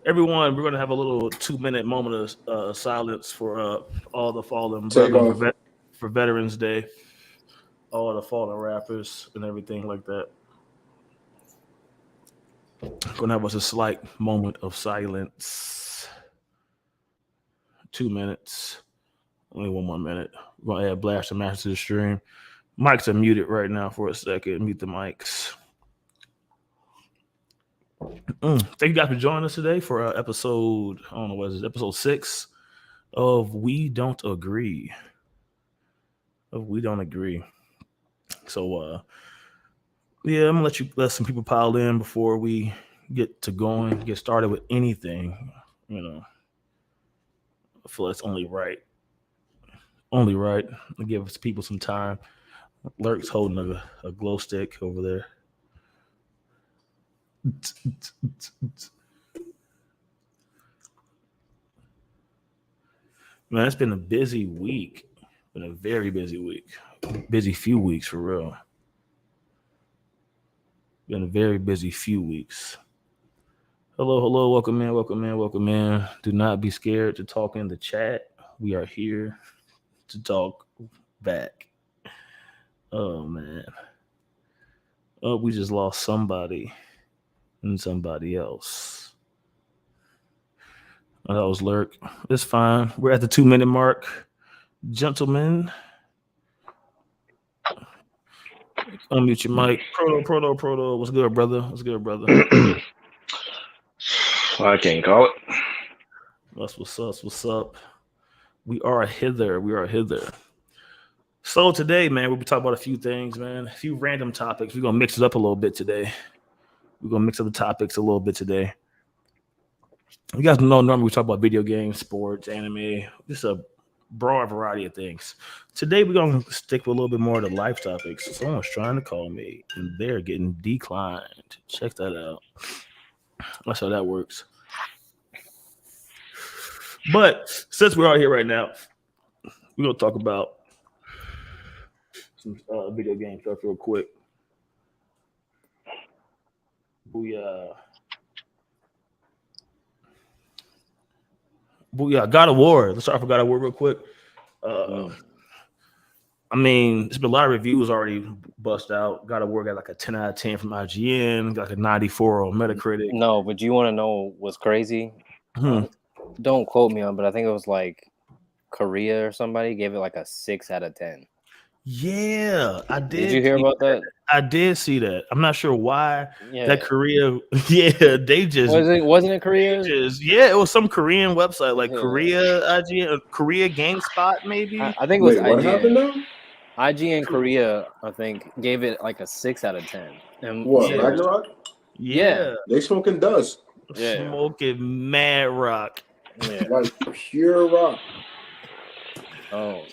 Everyone, we're going to have a little 2 minute moment of silence for all the fallen Take brethren off. for Veterans Day, all the fallen rappers and everything like that. Going to have us a slight moment of silence. 2 minutes. Only one more minute. We're going to add Blast and Master to the stream. Mics are muted right now for a second. Mute the mics. Thank you guys for joining us today for episode, I don't know what is it, episode 6 of We Don't Agree. We Don't Agree. So, yeah, I'm going to let some people pile in before we get started with anything. You know, I feel it's only right. To give people some time. Lurk's holding a glow stick over there. Man, it's been a busy week. Been a very busy week. Busy few weeks for real. Been a very busy few weeks. Hello, welcome in. Do not be scared to talk in the chat. We are here to talk back. Oh man. Oh, we just lost somebody and somebody else. Oh, that was Lurk. It's fine. We're at the 2 minute mark. Gentlemen. Unmute your mic. Proto. What's good, brother? I can't call it. That's what's up. We are hither. So today, man, we'll be talking about a few things, man. A few random topics. We're gonna mix it up a little bit today. We're gonna mix up the topics a little bit today. You guys know normally we talk about video games, sports, anime, just a broad variety of things. Today we're gonna stick with a little bit more of the life topics. Someone's trying to call me and they're getting declined. Check that out. That's how that works. But since we're all here right now, we're gonna talk about some video game stuff real quick. God of War. Let's start for God of War real quick. I mean, there's been a lot of reviews already bust out. God of War got like a 10 out of 10 from IGN, got like a 94 on Metacritic. No, but you want to know what's crazy? Don't quote me on, but I think it was like Korea or somebody gave it like a 6 out of 10. Yeah, I did. Did you hear about that? I did see that. I'm not sure why that Korea. Yeah, they just wasn't it Korea? It was some Korean website like Korea IGN, Korea GameSpot maybe. I think it was IGN. What happened now? IGN Korea, I think, gave it like a 6 out of 10. And what, Ragnarok? Yeah. They smoking dust. Yeah. Smoking mad rock. Yeah. Like pure rock. Oh.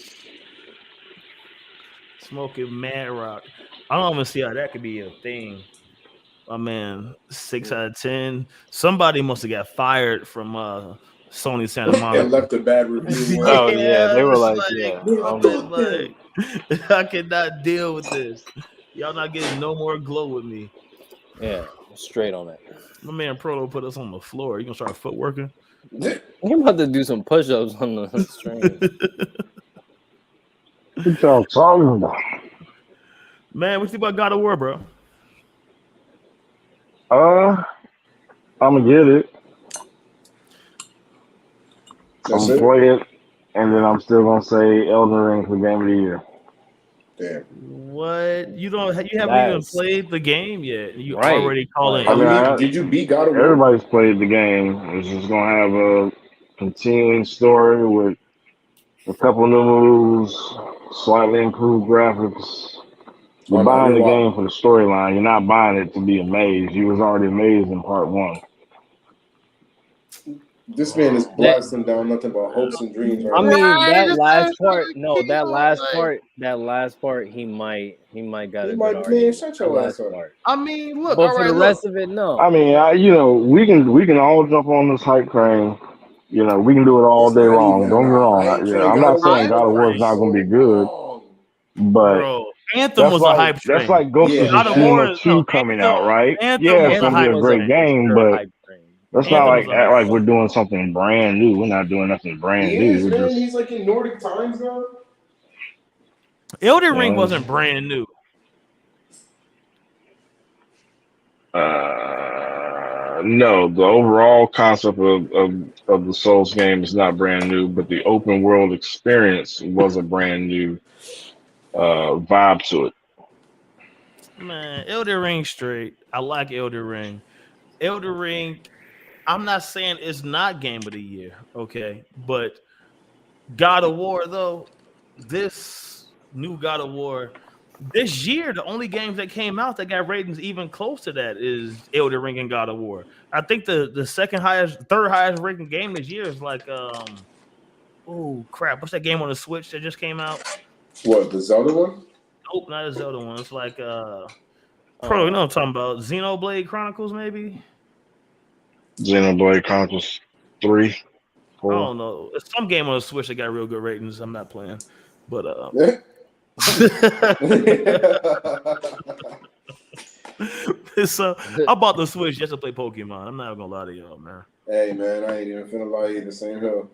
Smoking mad rock. I don't even see how that could be a thing. My man, 6 out of 10. Somebody must have got fired from Sony Santa Monica. And left a bad review. Oh yeah, they were like, I cannot deal with this. Y'all not getting no more glow with me. Yeah, straight on it. My man Proto put us on the floor. You gonna start footworking? I'm about to do some push-ups on the stream. What y'all talking about? Man, what you think about God of War, bro? I'm gonna get it. I'm gonna play it, and then I'm still gonna say Elden Ring for Game of the Year. Damn. What? You haven't even played the game yet. You already calling it. Did you beat God of War? Everybody's played the game. It's just gonna have a continuing story with a couple new moves, slightly improved graphics. You're buying the game for the storyline. You're not buying it to be amazed. You was already amazed in part 1. This man is blasting down nothing but hopes and dreams. I mean, that last part, he might got it. Man, shut your ass up. I mean, look, but for the rest of it, no. I mean, we can all jump on this hype train. You know, we can do it all day long. Don't get me wrong. I'm not saying God of War is not going to be good, but bro, Anthem was a hype train. That's like Ghost of Tsushima 2 coming out, right? Anthem it's going to be a great game, but Let's not Anthem like was act alright. like we're doing something brand new. We're not doing nothing brand He new. is, We're man. just, He's like in Nordic times now. Elden you Ring know, wasn't brand new. no, the overall concept of the Souls game is not brand new, but the open world experience was a brand new vibe to it. Man, Elden Ring straight. I like Elden Ring. Elden Ring, I'm not saying it's not game of the year, okay? But God of War, though, this new God of War, this year, the only games that came out that got ratings even close to that is Elden Ring and God of War. I think the third highest rating game this year is like oh crap, what's that game on the Switch that just came out? What, the Zelda one? Nope, not a Zelda one. It's like Pro, you know what I'm talking about? Xenoblade Chronicles, maybe? Xenoblade Chronicles 3, I 4. don't know. It's some game on the Switch that got real good ratings. I'm not playing. But so I bought the Switch just to play Pokemon. I'm not gonna lie to y'all, man. Hey, man, I ain't even finna lie either. Same here.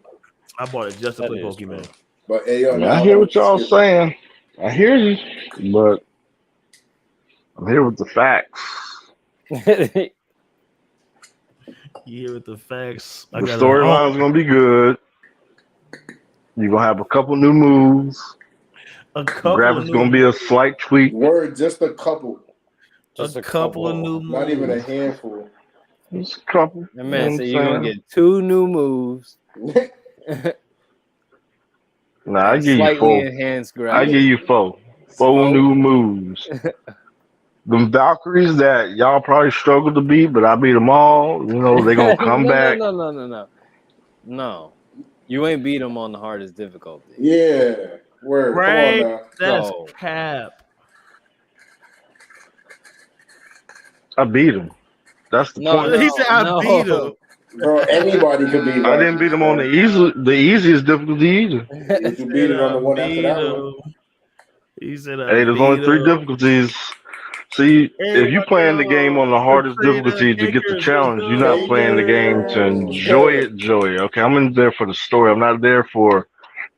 I bought it just to That play is Pokemon. true. But hey, yo, I mean, now I hear what y'all saying. I hear you, but I'm here with the facts. You hear with the facts. The storyline's gonna be good. You're gonna have a couple new moves. a couple Graphics of gonna be a slight tweak. Word, just a couple. a couple of new moves. Not even a handful. Just a couple. That man said you're gonna get 2 new moves. Nah, I give you Slightly 4. enhanced I graphics. give you 4. 4 new moves. Them Valkyries that y'all probably struggled to beat, but I beat them all. You know, they gonna come back. No. You ain't beat them on the hardest difficulty. Yeah. Word. Right? Come on now. That's So- cap. I beat them. That's the point. He said I beat him. Bro, anybody could beat I didn't beat them on the easiest difficulty either. You beat it on the one after that one. He said Hey, there's only 3 difficulties. See, if you playing the game on the hardest difficulty to get the challenge, you're not playing the game to enjoy it. Okay, I'm in there for the story. I'm not there for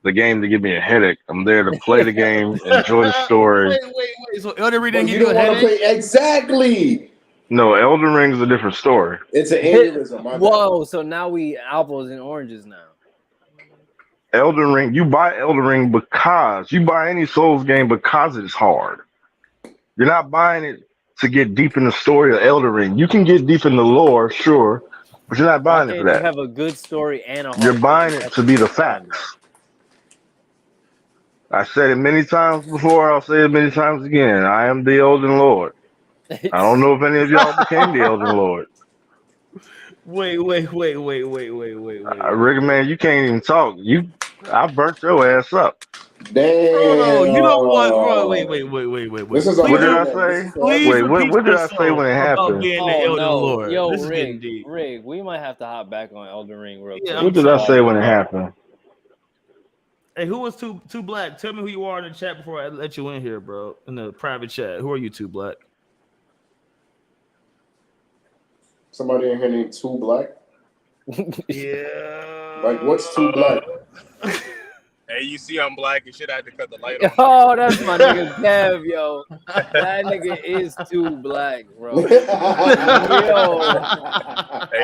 the game to give me a headache. I'm there to play the game, enjoy the story. Wait. So Elden Ring But didn't you give you a don't want to headache? play exactly. No, Elden Ring is a different story. It's an aneurysm. My bad. Whoa, so now we apples and oranges now. Elden Ring, you buy Elden Ring because you buy any Souls game because it's hard. You're not buying it to get deep in the story of Elden Ring. You can get deep in the lore, sure, but you're not buying it for You that. have a good story and a hard You're buying game. it to be the facts. I said it many times before. I'll say it many times again. I am the Elden Lord. I don't know if any of y'all became the Elden Lord. Wait. Rick, man, you can't even talk. I burnt your ass up. Damn. No, you know what, bro? Wait. This is a What did I moment. say? This is Please Wait, repeat what did I say when it yourself about happened? being the Oh Elden no, Lord. yo, This is getting deep. Rick, we might have to hop back on Elden Ring real quick. What did I say when it happened? Hey, who was too black? Tell me who you are in the chat before I let you in here, bro. In the private chat. Who are you, Too Black? somebody in here named Too Black. Yeah. Like, what's Too Black? Hey, you see I'm black and shit. I had to cut the light on. Oh, that's my nigga Kev, yo. That nigga is too black, bro. Hey,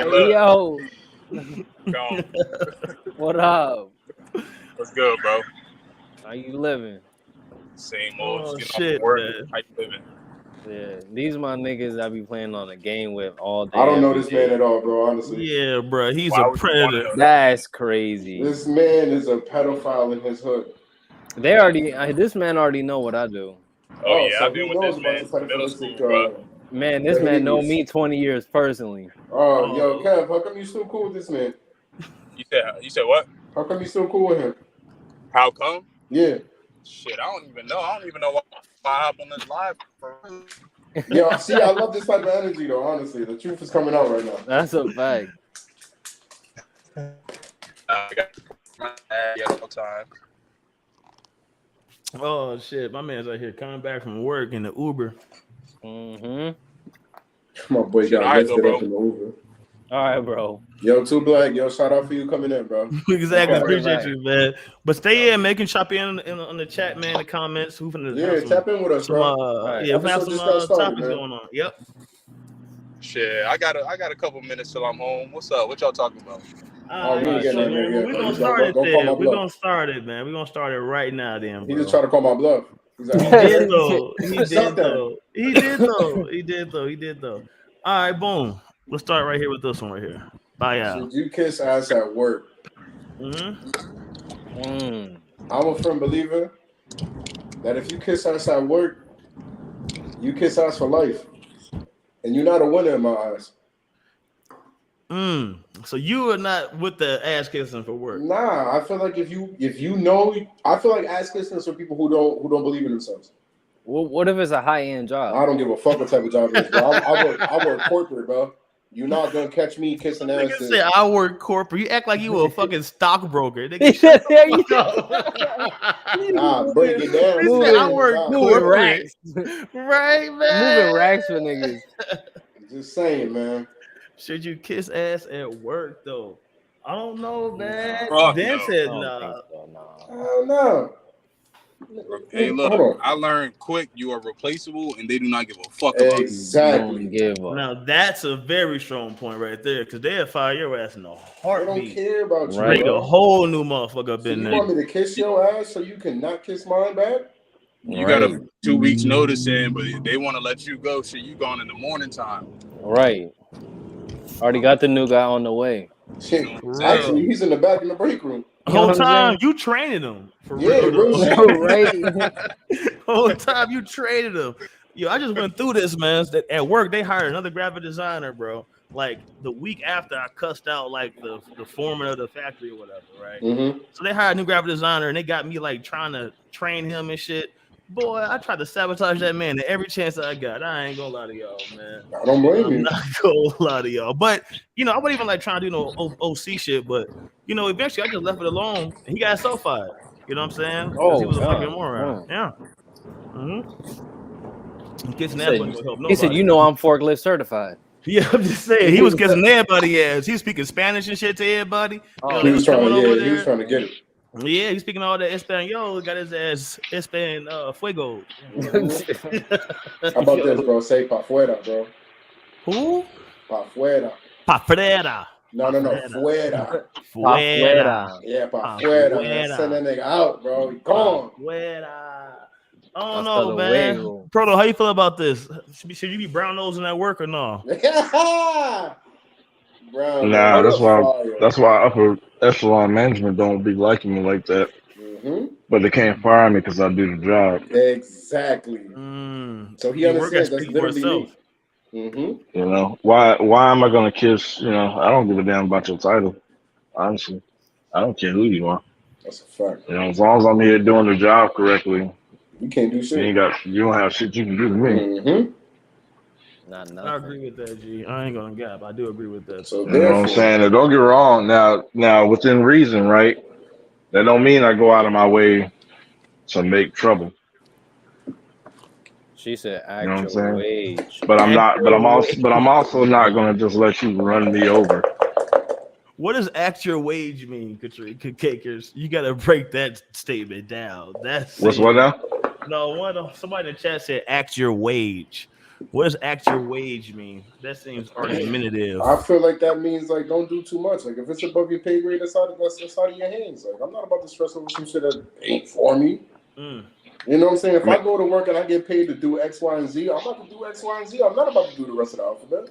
look. Yo, Gone. what up? What's good, bro? How you living? Same old. Oh, Just shit, off work. man. How you living? Yeah, these my niggas I be playing on a game with all day. I don't know every this day. man at all, bro, honestly. Yeah, bro. He's Why a would you wanna predator. know that? That's crazy. This man is a pedophile in his hood. They already, this man already know what I do. Oh, yeah, so I've been he with knows this about man the since middle school, pedophilistic, bro. Man, this man know behaviors. me 20 years personally. Oh, yo, Kev, how come you still cool with this man? You said what? How come you still cool with him? How come? Yeah. Shit, I don't even know. I don't even know why I hop on this live. Yo, see, I love this type of energy, though, honestly. The truth is coming out right now. That's a fact. I got my yellow time. Oh shit, my man's out here coming back from work in the Uber. Mm-hmm. My boy Shit, got alright, lifted though, up in the Uber. All right, bro. Yo, Too Black. Yo, shout out for you coming in, bro. Exactly. Okay. Appreciate you, man. But stay in, man. You can chop in on the chat, man. The comments. Who finna Yeah, have some, tap in with us, some bro. yeah, we have Episode some just got started, topics man. going on. Yep. Shit, I got a couple minutes till I'm home. What's up? What y'all talking about? Oh, we ain't getting in there yet, We're bro. gonna Don't start it call my there. We're bluff. gonna start it, man. We're gonna start it right now, then. He Bro. just tried to call my bluff. He's like, He okay. did though. He did Stop that. though. He did though. He did though. He did though. All right, boom. Let's start right here with this one right here. Bye out. Should you kiss ass at work? Mm-hmm. I'm a firm believer that if you kiss ass at work, you kiss ass for life, and you're not a winner in my eyes. So you are not with the ass kissing for work. Nah, I feel like if you know, I feel like ass kissing is for people who don't believe in themselves. Well, what if it's a high-end job? I don't give a fuck what type of job it is, bro. I work corporate, bro. You're not gonna catch me kissing ass. Nigga said I work corporate. You act like you a fucking stockbroker. Nigga, shut the fuck up. Nah, break it down. He said I work Moving corporate. racks. Right, man. Moving racks for niggas. Just saying, man. Should you kiss ass at work though? I don't know, man. Fuck Dan no. said I don't nah. think so, nah. I don't know. Hey, Hold look, on. I learned quick you are replaceable, and they do not give a fuck about you. Exactly. Don't give a Now that's a very strong point right there, because they'll fire your ass in a I don't heartbeat. care about you. Right. Make Bro. a whole new motherfucker up So in you there. want me to kiss your ass so you can not kiss mine back? You got a 2 weeks notice in, but they want to let you go. Shit, you gone in the morning time. Right. Already got the new guy on the way. Shit. real. Actually, he's in the back in the break room. The You know whole what I'm time you training them. For Yeah, real. real though. shit. Right. Whole time you traded them. Yo, I just went through this, man. That at work they hired another graphic designer, bro. Like the week after I cussed out like the foreman of the factory or whatever, right? Mm-hmm. So they hired a new graphic designer and they got me like trying to train him and shit. Boy, I tried to sabotage that man at every chance I got. I ain't gonna lie to y'all, man. I don't blame I'm you. not gonna lie to y'all. But you know, I wasn't even like trying to do no OC shit, but you know, eventually I just left it alone and he got so fired. You know what I'm saying? 'Cause he was a fucking moron. Yeah. Mm-hmm. Kissing ass wasn't gonna help nobody. He said, "You know I'm forklift certified." Yeah, I'm just saying he was kissing everybody ass. He was speaking Spanish and shit to everybody. Oh, He was trying coming over to, he there. was trying to get it. Yeah, he's speaking all that Espanol. Got his ass fuego. How about this, bro? Say pa fuera, bro. Who? Pa fuera. Pa fuera. No, fuera. Fuera. Yeah, pa Pa fuera. fuera. Man. Send that nigga out, bro. He gone. Fuera. I don't Hasta know, man. luego. Proto, how you feel about this? Should you be brown nosing at work or no? Brown, Nah, bro. that's why upper echelon management don't be liking me like that. Mm-hmm. But they can't fire me because I do the job. Exactly. So he Your work understands gotta that's speak for literally me. itself. Mm-hmm. You know why am I gonna kiss? You know, I don't give a damn about your title. Honestly, I don't care who you are. That's a fact. You know, as long as I'm here doing the job correctly, You can't do shit. you don't have shit you can do to me. Mm-hmm. Not I nothing. agree with that, G. I ain't gonna gap. I do agree with that. So You know what I'm therefore, saying? And don't get wrong. Now within reason, right? That don't mean I go out of my way to make trouble. She said, You know what I'm "Actual saying? wage." But I'm not. But I'm also not gonna just let you run me over. What does act your wage mean, Cakers? You gotta break that statement down. That's What's what now? No, somebody in the chat said act your wage. What does act your wage mean? That seems argumentative. I feel like that means like don't do too much. Like if it's above your pay grade, that's out of your hands. Like I'm not about to stress over some shit that ain't for me. You know what I'm saying? If I go to work and I get paid to do X, Y, and Z, I'm about to do X, Y, and Z. I'm not about to do the rest of the alphabet.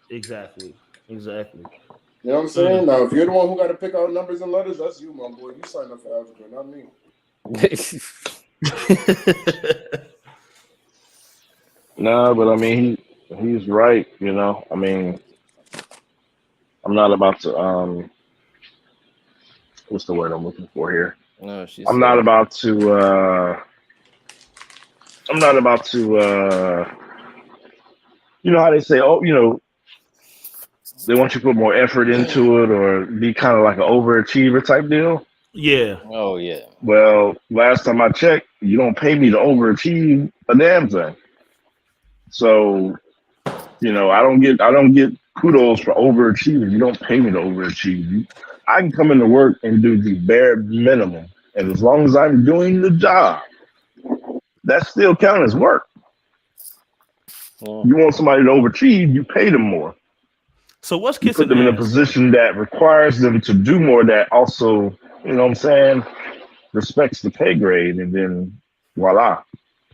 Exactly. You know what I'm saying? Now, if you're the one who got to pick out numbers and letters, that's you, my boy. You signed up for algebra, not me. No, but I mean he's right. You know, I mean, I'm not about to what's the word I'm looking for here? No, she I'm said, not about to you know how they say, oh, you know, they want you to put more effort into it or be kind of like an overachiever type deal. Yeah. "Oh yeah." Well, last time I checked, you don't pay me to overachieve a damn thing. So, you know, I don't get kudos for overachieving. You don't pay me to overachieve. I can come into work and do the bare minimum, and as long as I'm doing the job, that still counts as work. You want somebody to overachieve, you pay them more. So what's You kissing put them in a ass? position that requires them to do more, that also, you know what I'm saying, respects the pay grade, and then voila.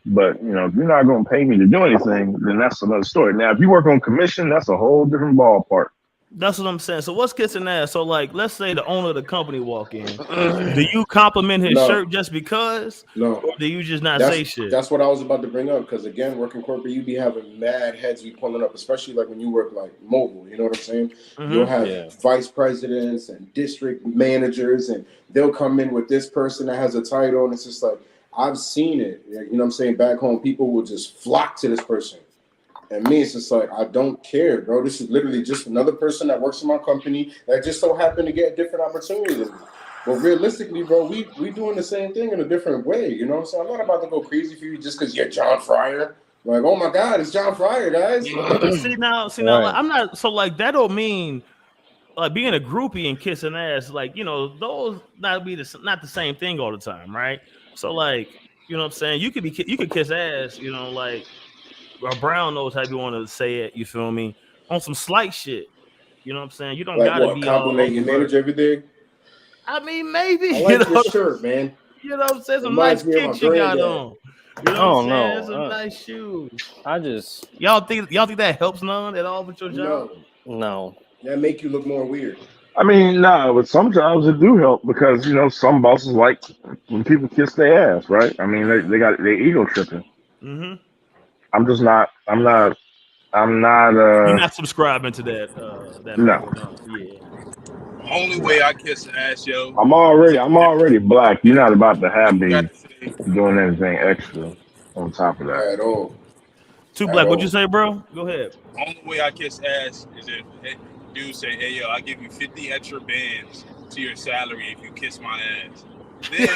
But, you know, if you're not going to pay me to do anything, then that's another story. Now, if you work on commission, that's a whole different ballpark. That's what I'm saying. So what's kissing ass? So like, let's say the owner of the company walk in. Do you compliment his No. shirt just because? No. Or do you just not That's, say shit? that's what I was about to bring up, because again, working corporate, you be having mad heads be pulling up, especially like when you work like mobile. You know what I'm saying? Mhm. You'll have vice presidents and district managers, and they'll come in with this person that has a title, and it's just like, I've seen it. You know what I'm saying? Back home, people will just flock to this person. And me, it's just like, I don't care, bro. This is literally just another person that works in my company that just so happened to get a different opportunity than me. But realistically, bro, we doing the same thing in a different way. You know what I'm saying? I'm not about to go crazy for you just because you're John Fryer. Like, oh my God, it's John Fryer, guys. see now, like, I'm not so like that. Don't mean like being a groupie and kissing ass. Like, you know, those not the same thing all the time, right? So like, you know what I'm saying? You could kiss ass, you know, like. Brown knows how you want to say it. You feel me? On some slight shit. You know what I'm saying? You don't like gotta what, be compliment your manager every day. I mean, maybe. I like your shirt, man. You know what I'm saying? Some Reminds nice me of my kicks you got granddad. on. You know what I'm saying? Some nice shoes. Y'all think that helps none at all with your job? No. That make you look more weird. I mean, no, but some jobs it do help, because you know some bosses like when people kiss their ass, right? I mean, they got their ego tripping. Mm-hmm. I'm not. You're not subscribing to that. No. Yeah. Only way I kiss ass, yo. I'm already black. You're not about to have me doing anything extra on top of that. At all. Too black. What'd you say, bro? Go ahead. Only way I kiss ass is if dudes say, "Hey, yo, I give you 50 extra bands to your salary if you kiss my ass." Then, you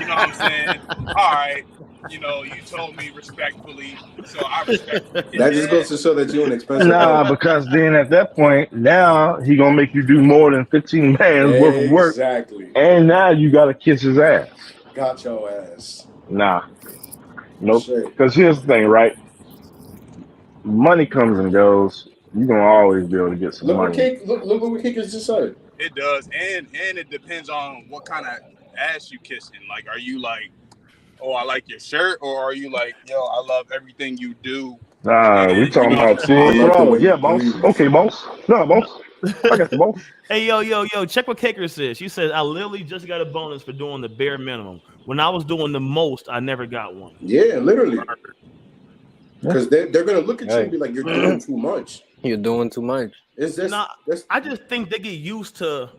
know what I'm saying? All right, you know, you told me respectfully, so I respect you. That just goes to show that you're an expensive Nah, because then at that point, now he gonna make you do more than 15 bands worth of work. Exactly. And now you gotta kiss his ass. Got your ass. Nah. Nope. Because here's the thing, right? Money comes and goes. You're gonna always be able to get some money. Look what Cake just said. It does, and it depends on what kind of ass you kissing. Like, are you like, oh, I like your shirt, or are you like, yo, I love everything you do? We talking about full. Yeah, boss. Okay, boss. No, boss. I got the boss. Hey, yo, check what Kaker says. She said, I literally just got a bonus for doing the bare minimum. When I was doing the most, I never got one. Yeah, literally. Because they're going to look at you and be like, you're doing too much. You're doing too much. It's just, I just think they get used to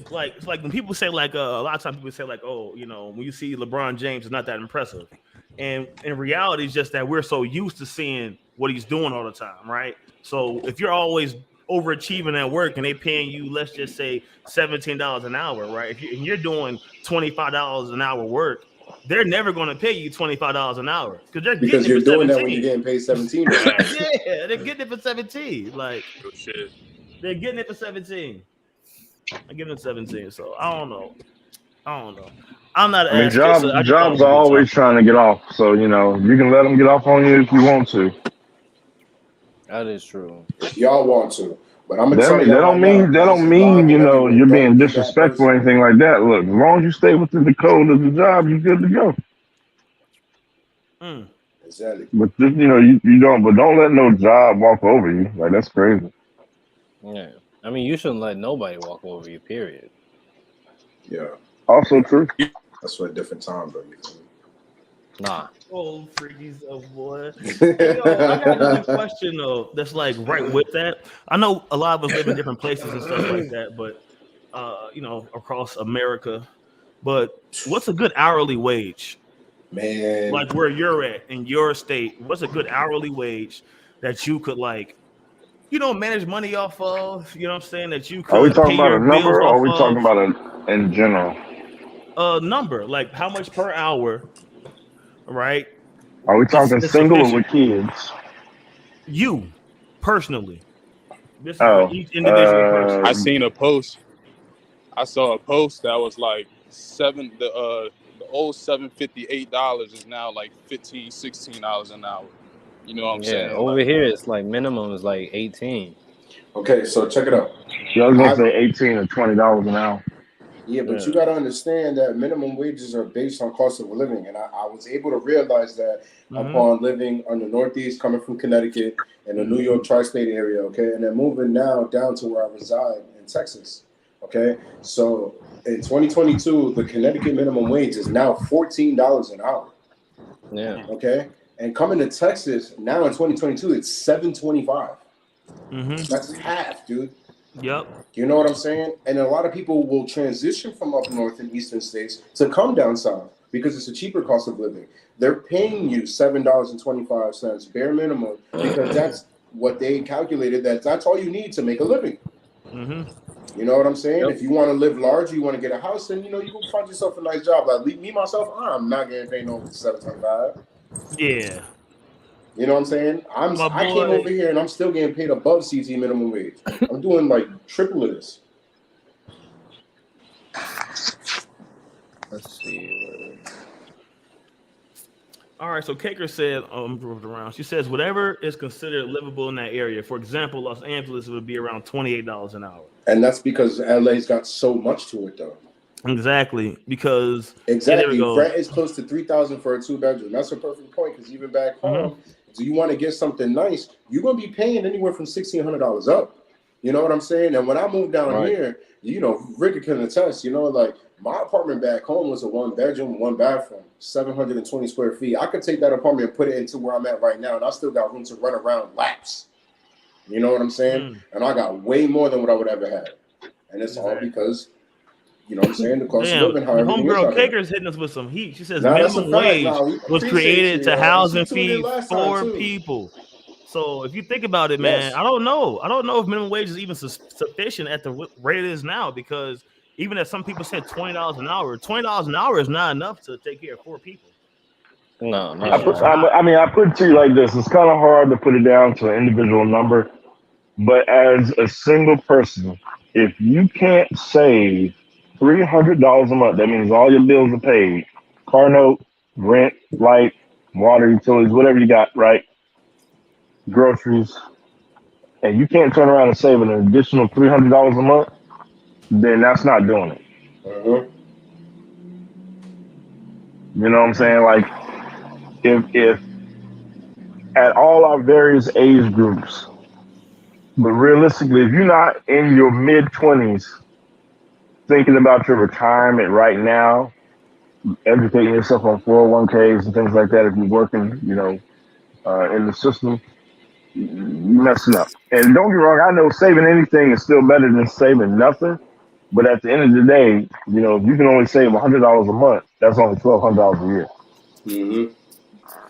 like, it's like when people say like a lot of times people say like, oh, you know, when you see LeBron James, it's not that impressive. And in reality, it's just that we're so used to seeing what he's doing all the time, right? So if you're always overachieving at work and they paying you, let's just say $17 an hour, right? If you're doing $25 an hour work, they're never going to pay you $25 an hour because you're doing that when you're getting paid $17. Yeah, they're getting it for 17. Like, oh, shit. They're getting it for 17. I give them 17, so I don't know. I'm not. I mean, jobs are always trying to get off, so you know you can let them get off on you if you want to. That is true. Y'all want to, but I'm gonna tell you that don't mean you know you're being disrespectful or anything like that. Look, as long as you stay within the code of the job, you're good to go. Exactly. But just, you know, you don't let no job walk over you. Like, that's crazy. Yeah, I mean, you shouldn't let nobody walk over you. Period. Yeah. Also true. That's for a different time, bro. Nah. Oh, freakies, oh boy. Hey, yo, I got another question though. That's like right with that. I know a lot of us live in different places and stuff like that, but you know, across America. But what's a good hourly wage? Man, like where you're at in your state, what's a good hourly wage that you could like, you know, manage money off of? You know what I'm saying? That you could. Are we talking about a number, or are we talking about in general? A number, like how much per hour, right? Are we talking single or with kids? You, personally. This is for each individual person. I seen a post. I saw a post that was like the old $758 is now like $15-$16 an hour. You know what I'm saying? Over like, here it's like minimum is like 18. Okay, so check it out. Yeah, I was gonna say $18 or $20 an hour. Yeah, but you got to understand that minimum wages are based on cost of living. And I was able to realize that upon living on the Northeast, coming from Connecticut and the New York tri-state area, okay, and then moving now down to where I reside in Texas, okay? So in 2022, the Connecticut minimum wage is now $14 an hour. Yeah. Okay? And coming to Texas, now in 2022, it's $7.25. That's half, dude. Yep. You know what I'm saying? And a lot of people will transition from up north in eastern states to come down south because it's a cheaper cost of living. They're paying you $7.25 bare minimum because that's what they calculated that's all you need to make a living. You know what I'm saying? If you want to live large, you want to get a house, then you go find yourself a nice job. Like me myself, I'm not getting paid no $7.25. Yeah. You know what I'm saying? I came over here and I'm still getting paid above CT minimum wage. I'm doing like triple of this. Let's see. All right, so Kaker said, around. She says whatever is considered livable in that area. For example, Los Angeles would be around $28 an hour. And that's because LA's got so much to it, though. Exactly, because rent is close to $3,000 for a 2-bedroom. That's a perfect point because even back home, do you want to get something nice? You're gonna be paying anywhere from $1,600 up. You know what I'm saying? And when I moved down here, Rick can attest. Like my apartment back home was a 1-bedroom, 1-bathroom, 720 square feet. I could take that apartment and put it into where I'm at right now, and I still got room to run around laps. You know what I'm saying? And I got way more than what I would ever have, and it's all because. You know what I'm saying? The cost of living, how everything is out here. Kaker's hitting us with some heat. She says minimum wage was created to house and feed 4 people. So if you think about it, man, I don't know. I don't know if minimum wage is even sufficient at the rate it is now, because even if some people said $20 an hour, $20 an hour is not enough to take care of 4 people. No. I put it to you like this. It's kind of hard to put it down to an individual number, but as a single person, if you can't save $300 a month, that means all your bills are paid. Car note, rent, light, water, utilities, whatever you got, right? Groceries. And you can't turn around and save an additional $300 a month, then that's not doing it. You know what I'm saying? Like, if at all our various age groups, but realistically, if you're not in your mid-20s, thinking about your retirement right now, educating yourself on 401ks and things like that, if you're working, in the system, you're messing up. And don't get me wrong, I know saving anything is still better than saving nothing. But at the end of the day, if you can only save $100 a month, that's only $1,200 a year.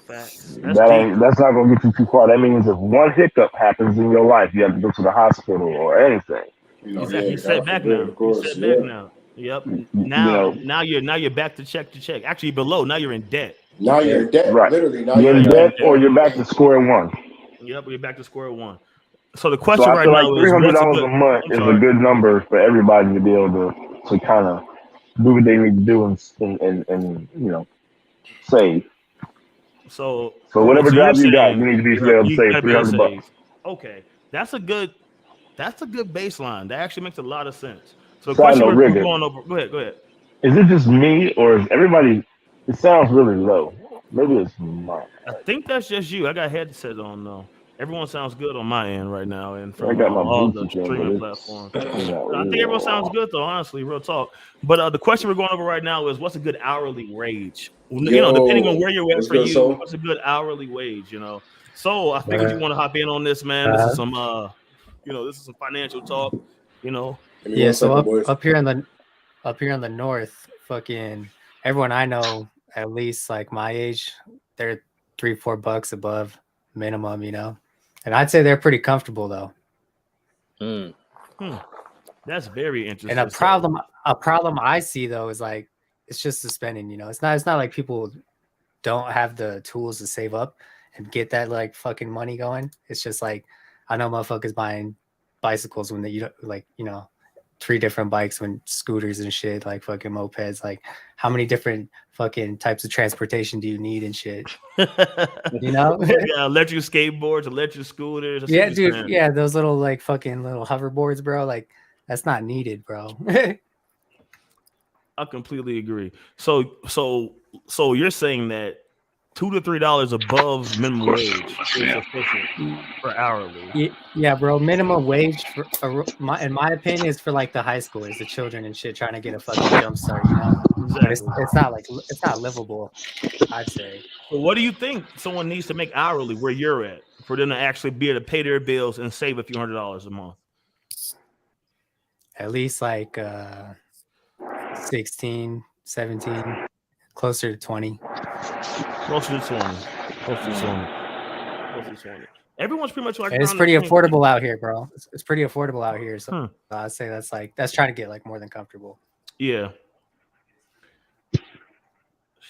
That's not going to get you too far. That means if one hiccup happens in your life, you have to go to the hospital or anything. He's set back now. Yep. Now you're back to check. Actually, below. Now you're in debt. Now you're in debt. Right. Literally. Now you're in debt, or you're back to square one. Yep. You're back to square one. So the question right now is $300 a month is a good number for everybody to be able to kind of do what they need to do and save. So whatever job you got, you need to be able to save $300. Okay, that's a good baseline. That actually makes a lot of sense. So the question we're going over. Go ahead. Is it just me, or is everybody? It sounds really low. Maybe it's mine. I think that's just you. I got headsets on though. Everyone sounds good on my end right now, and from I got my all the streaming platforms. I think everyone sounds good though. Honestly, real talk. But the question we're going over right now is, what's a good hourly wage? Depending on where you're at for you, what's a good hourly wage? So I figured you want to hop in on this, man. This is some, this is some financial talk. Yeah. So up here in the north, fucking everyone I know, at least like my age, they're $3-4 above minimum. And I'd say they're pretty comfortable though. That's very interesting. And a problem I see though is like it's just the spending. It's not like people don't have the tools to save up and get that like fucking money going. It's just like I know motherfuckers buying bicycles when you like, 3 different bikes, when scooters and shit, like fucking mopeds. Like, how many different fucking types of transportation do you need and shit? Yeah, electric skateboards, electric scooters. Yeah, dude. Yeah, those little like fucking little hoverboards, bro. Like, that's not needed, bro. I completely agree. So you're saying that $2 to $3 above minimum wage is sufficient for hourly? Yeah, bro. Minimum wage, in my opinion, is for like the high schoolers, the children and shit, trying to get a fucking jump start. Exactly. But it's not livable, I'd say. So what do you think someone needs to make hourly where you're at for them to actually be able to pay their bills and save a few $100s a month? At least like 16, 17, closer to 20. Closer to 20. Everyone's pretty much like. And it's pretty affordable out here, bro. It's pretty affordable out here. So I'd say that's trying to get like more than comfortable. Yeah.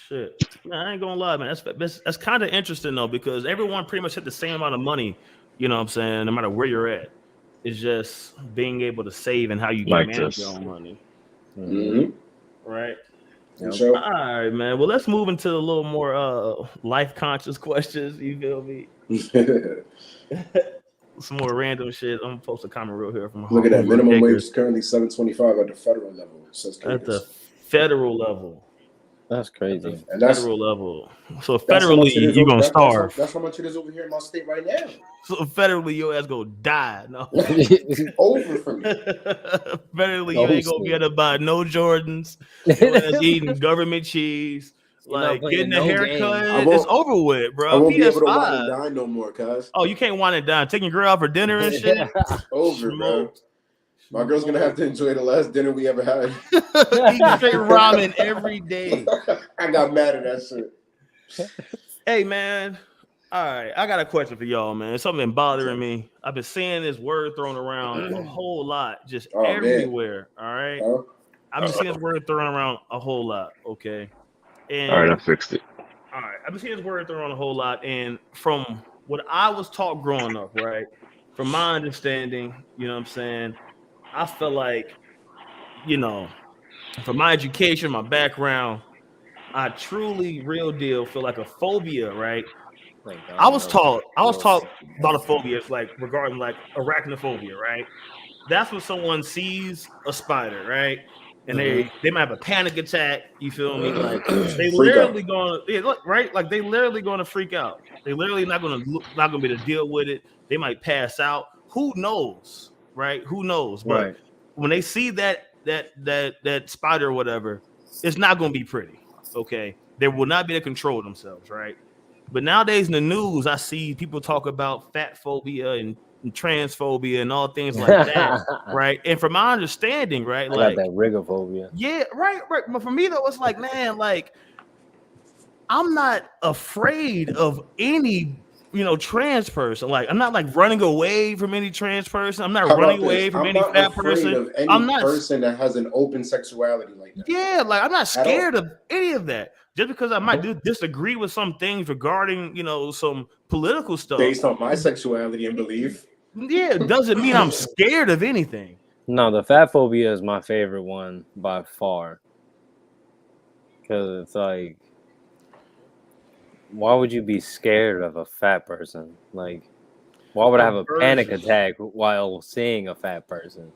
Shit. Man, I ain't gonna lie, man. That's kind of interesting though, because everyone pretty much hit the same amount of money. You know what I'm saying? No matter where you're at, it's just being able to save and how you can manage your own money. Mm-hmm. Right. Yep. Sure. All right, man. Well, let's move into a little more life conscious questions. You feel me? Some more random shit. I'm gonna post a comment real here from. Look at that. Minimum wage is currently $7.25 at the federal level. At the federal level. That's crazy. And that's federal level. So federally, you're gonna starve. That's how much it is over here in my state right now. So federally, your ass gonna die. No, over for me. Federally, you ain't gonna be able to buy no Jordans. Your ass eating government cheese. Like getting a haircut, it's over with, bro. I won't be able to wine and dine no more, cuz. Oh, you can't wine and dine. Taking your girl out for dinner and shit. Over, bro. My girl's gonna have to enjoy the last dinner we ever had. Eating straight ramen every day. I got mad at that shit. Hey, man. All right, I got a question for y'all, man. It's something bothering me. I've been seeing this word thrown around a whole lot, just everywhere. Man. All right, I've been seeing this word thrown around a whole lot. Okay, and all right, I fixed it. All right, I've been seeing this word thrown around a whole lot, and from what I was taught growing up, right, from my understanding, you know what I'm saying, I feel like, from my education, my background, I truly, real deal, feel like a phobia, right? I was taught about a phobia. It's like regarding like arachnophobia, right? That's when someone sees a spider, right? And they might have a panic attack. You feel me? Like they literally going to, right? Like they literally going to freak out. They literally not going to be able to deal with it. They might pass out. Who knows, right? Who knows? But when they see that spider or whatever, it's not going to be pretty. Okay, they will not be able to control themselves, right? But nowadays in the news, I see people talk about fat phobia and transphobia and all things like that, right? And from my understanding, right, I got that rigophobia. Yeah, right. But for me, though, it's like, man, like I'm not afraid of any, trans person. Like I'm not like running away from any trans person. I'm not running away from any fat person. I'm not person that has an open sexuality like that. Yeah, like I'm not scared of any of that. Just because I might disagree with some things regarding, some political stuff based on my sexuality and belief. Yeah, it doesn't mean I'm scared of anything. No, the fat phobia is my favorite one by far. Because it's like, why would you be scared of a fat person? Like, why would I have a panic attack while seeing a fat person?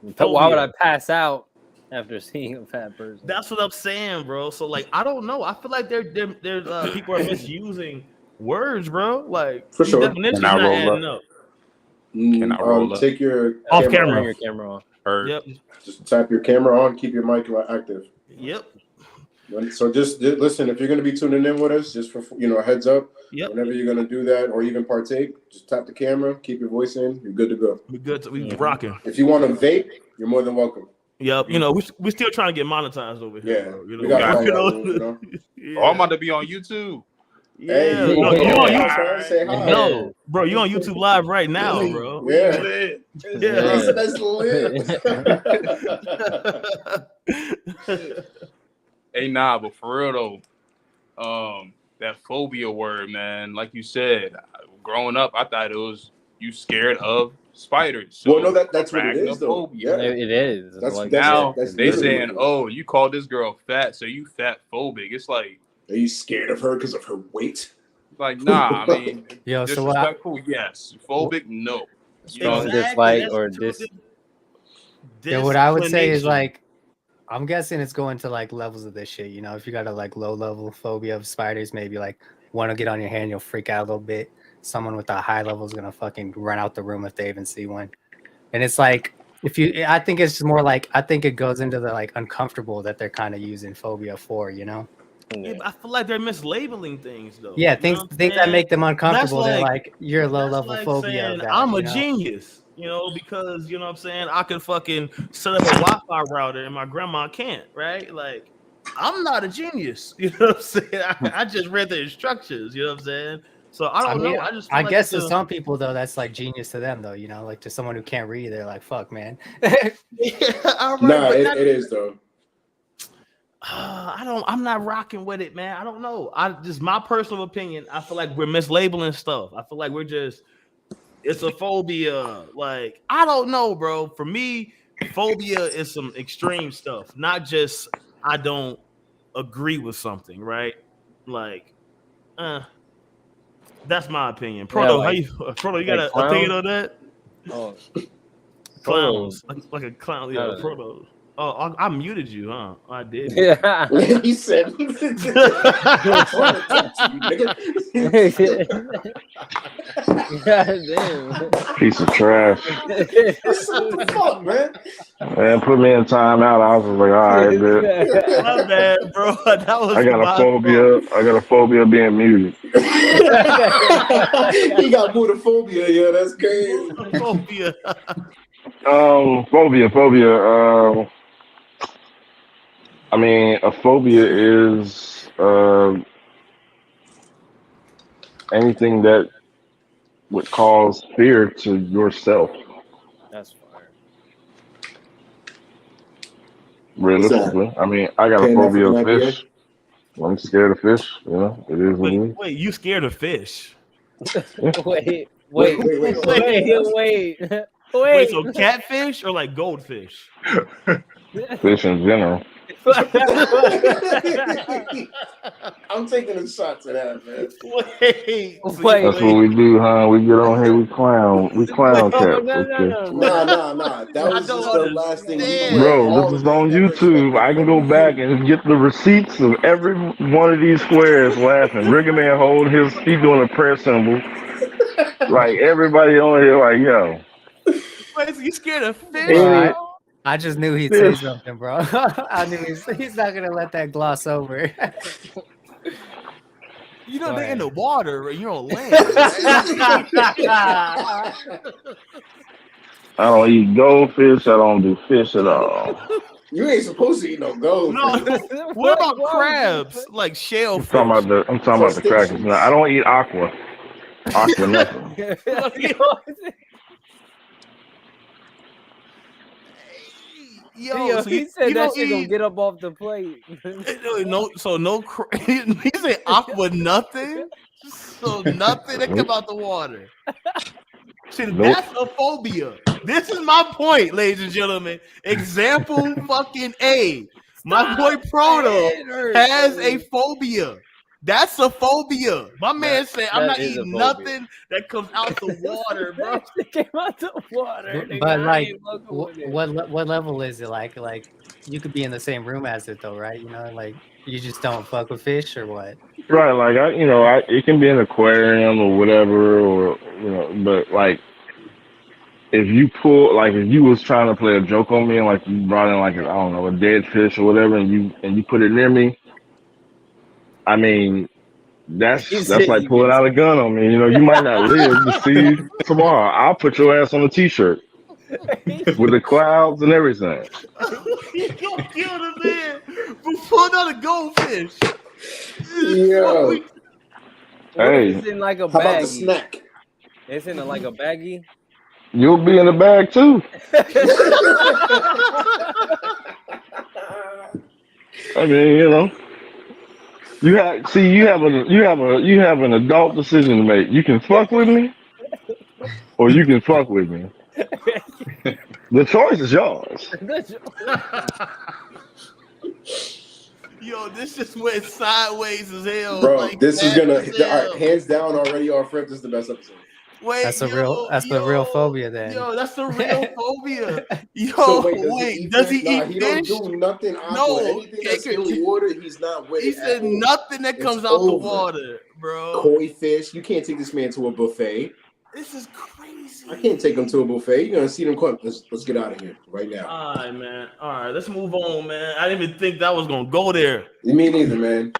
Why would I pass out after seeing a fat person? That's what I'm saying, bro. So like, I don't know. I feel like there's people are misusing words, bro. Like, for sure. Can I roll up? Can I roll up? Take your off camera. Your camera on. Yep. Just tap your camera on. Keep your mic active. Yep. So just listen. If you're going to be tuning in with us, just for a heads up. Yep. Whenever you're going to do that or even partake, just tap the camera. Keep your voice in. You're good to go. We're good. We rocking. If you want to vape, you're more than welcome. Yep, we're still trying to get monetized over here. Yeah, we got Yeah. Oh, I'm about to be on YouTube. Yeah, hey, you on YouTube. Say hi. No, bro, you on YouTube Live right now, bro. Yeah, that's lit. Hey, nah, but for real though, that phobia word, man. Like you said, growing up, I thought it was you scared of spiders. So well, no, that's what it is, though. arachnophobia. Yeah, It is. That's- Like, Now that's they literally saying, what it is. "Oh, you call this girl fat, so you fat phobic." It's like Are you scared of her because of her weight? nah. I mean, Yo, so what? disrespectful, yes. Phobic, no. strong Exactly, dislike that's or true. dis. What I would say is Disciplination. like, I'm guessing it's going to like levels of this shit. You know, if you got a like low level phobia of spiders, maybe like one will get on your hand, you'll freak out a little bit. Someone with a high level is gonna fucking run out the room if they even see one. And it's like, I think it's more like, I think it goes into the like uncomfortable that they're kind of using phobia for, you know? Yeah, but I feel like they're mislabeling things though. Yeah, You know things what I'm that saying? make them uncomfortable. They're like- like, you're a low That's level like phobia saying, of that. I'm a you know? genius, you know, because you know what I'm saying, I can fucking set up a Wi-Fi router and my grandma can't, right? Like, I'm not a genius, you know what I'm saying? I just read the instructions, you know what I'm saying? So I don't know. I just feel I like guess it's to a- some people though, that's like genius to them though, you know, like to someone who can't read, they're like, fuck, man. Yeah, all right, Nah, but it is though. I'm not rocking with it, man. I don't know. Just my personal opinion. I feel like we're mislabeling stuff. I feel like it's a phobia. Like, I don't know, bro. For me, phobia is some extreme stuff, not just I don't agree with something, right? Like, that's my opinion. Proto, Proto, you got an opinion on that? Oh, Clowns, like a clown, yeah, Proto. Proto. Oh, I muted you, huh? I did. yeah. He said, I'm trying to talk to you, nigga. God damn. Piece of trash. What the fuck, man? Man, put me in timeout. I was like, all right, man. My bad, bro. That was I got my a phobia. I got a phobia of being muted. He got mutophobia, yeah, that's crazy. phobia. Phobia. I mean, a phobia is anything that would cause fear to yourself. That's fire. Realistically, I mean, I got a Paying that phobia for of an fish. I'm scared of fish. You know, it is what it is. Wait, you scared of fish? Wait. Wait, so catfish or like goldfish? Fish in general. I'm taking a shot to that, man. Wait. That's what we do, huh? We get on here, we clown cats. No. Nah. That was just the last thing. Bro, this is on YouTube. I can go back and get the receipts of every one of these squares laughing. Rigger Man holding he doing a prayer symbol. Like everybody on here, like, yo. Wait, so you scared of fish? Bro, I just knew he'd say something, bro. I knew he's not gonna let that gloss over. You know they're in the water, you're on land. I don't eat goldfish. I don't do fish at all. You ain't supposed to eat no gold. No, what about crabs? Like shellfish? I'm talking about the crackers. No, I don't eat aqua. Aqua nothing. Yo, so he said you that don't shit gonna eat- get up off the plate. He said aqua nothing. So nothing that come out the water. See, that's a phobia. This is my point, ladies and gentlemen. Example fucking A. My boy Proto has a phobia. That's a phobia. My man said, "I'm not eating nothing that comes out the water, bro." It came out the water. But like, what level is it? Like you could be in the same room as it though, right? You know, like you just don't fuck with fish or what? Right, like it can be an aquarium or whatever, or but like if you was trying to play a joke on me and like you brought in like a dead fish or whatever, and you put it near me, I mean that's like pulling out a gun on me. You might not live to see tomorrow. I'll put your ass on a t-shirt with the clouds and everything. You gonna kill the man before another goldfish. Yo. Hey, it's in like a How about the baggie. snack? It's in like a baggie. You'll be in the bag too. I mean, you have an adult decision to make. You can fuck with me, or you can fuck with me. The choice is yours. Yo, this just went sideways as hell. Bro, like, this is gonna hell. hands down already off rip. This is the best episode. Wait, that's the real phobia then. Yo, that's the real phobia. Yo, So does he eat he fish? don't do nothing awkward. No, Anything that's in the water, he's not with He it. said nothing that comes It's out the over. water, bro. Koi fish. You can't take this man to a buffet. This is crazy. I can't take him to a buffet. You're gonna see them come. Let's get out of here right now. All right, man. All right, let's move on, man. I didn't even think that was gonna go there. Me neither, man.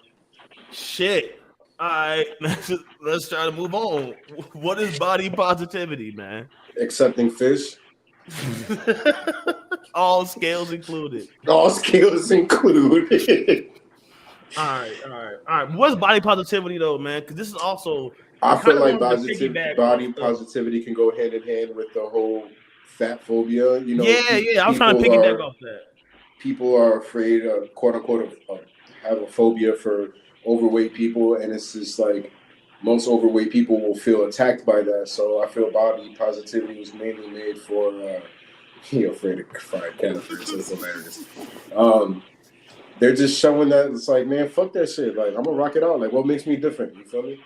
Shit. All right, let's try to move on. What is body positivity, man? Accepting fish. All scales included. All skills included. All right. What's body positivity though, man? Because this is also. I feel like body positivity can go hand in hand with the whole fat phobia. You know. Yeah. I'm trying to piggyback off that. People are afraid of, quote unquote, have a phobia for overweight people, and it's just like most overweight people will feel attacked by that. So I feel body positivity was mainly made for you're afraid of fried catfish. It's hilarious. They're just showing that it's like, man, fuck that shit. Like, I'm gonna rock it out. Like, what makes me different? You feel me?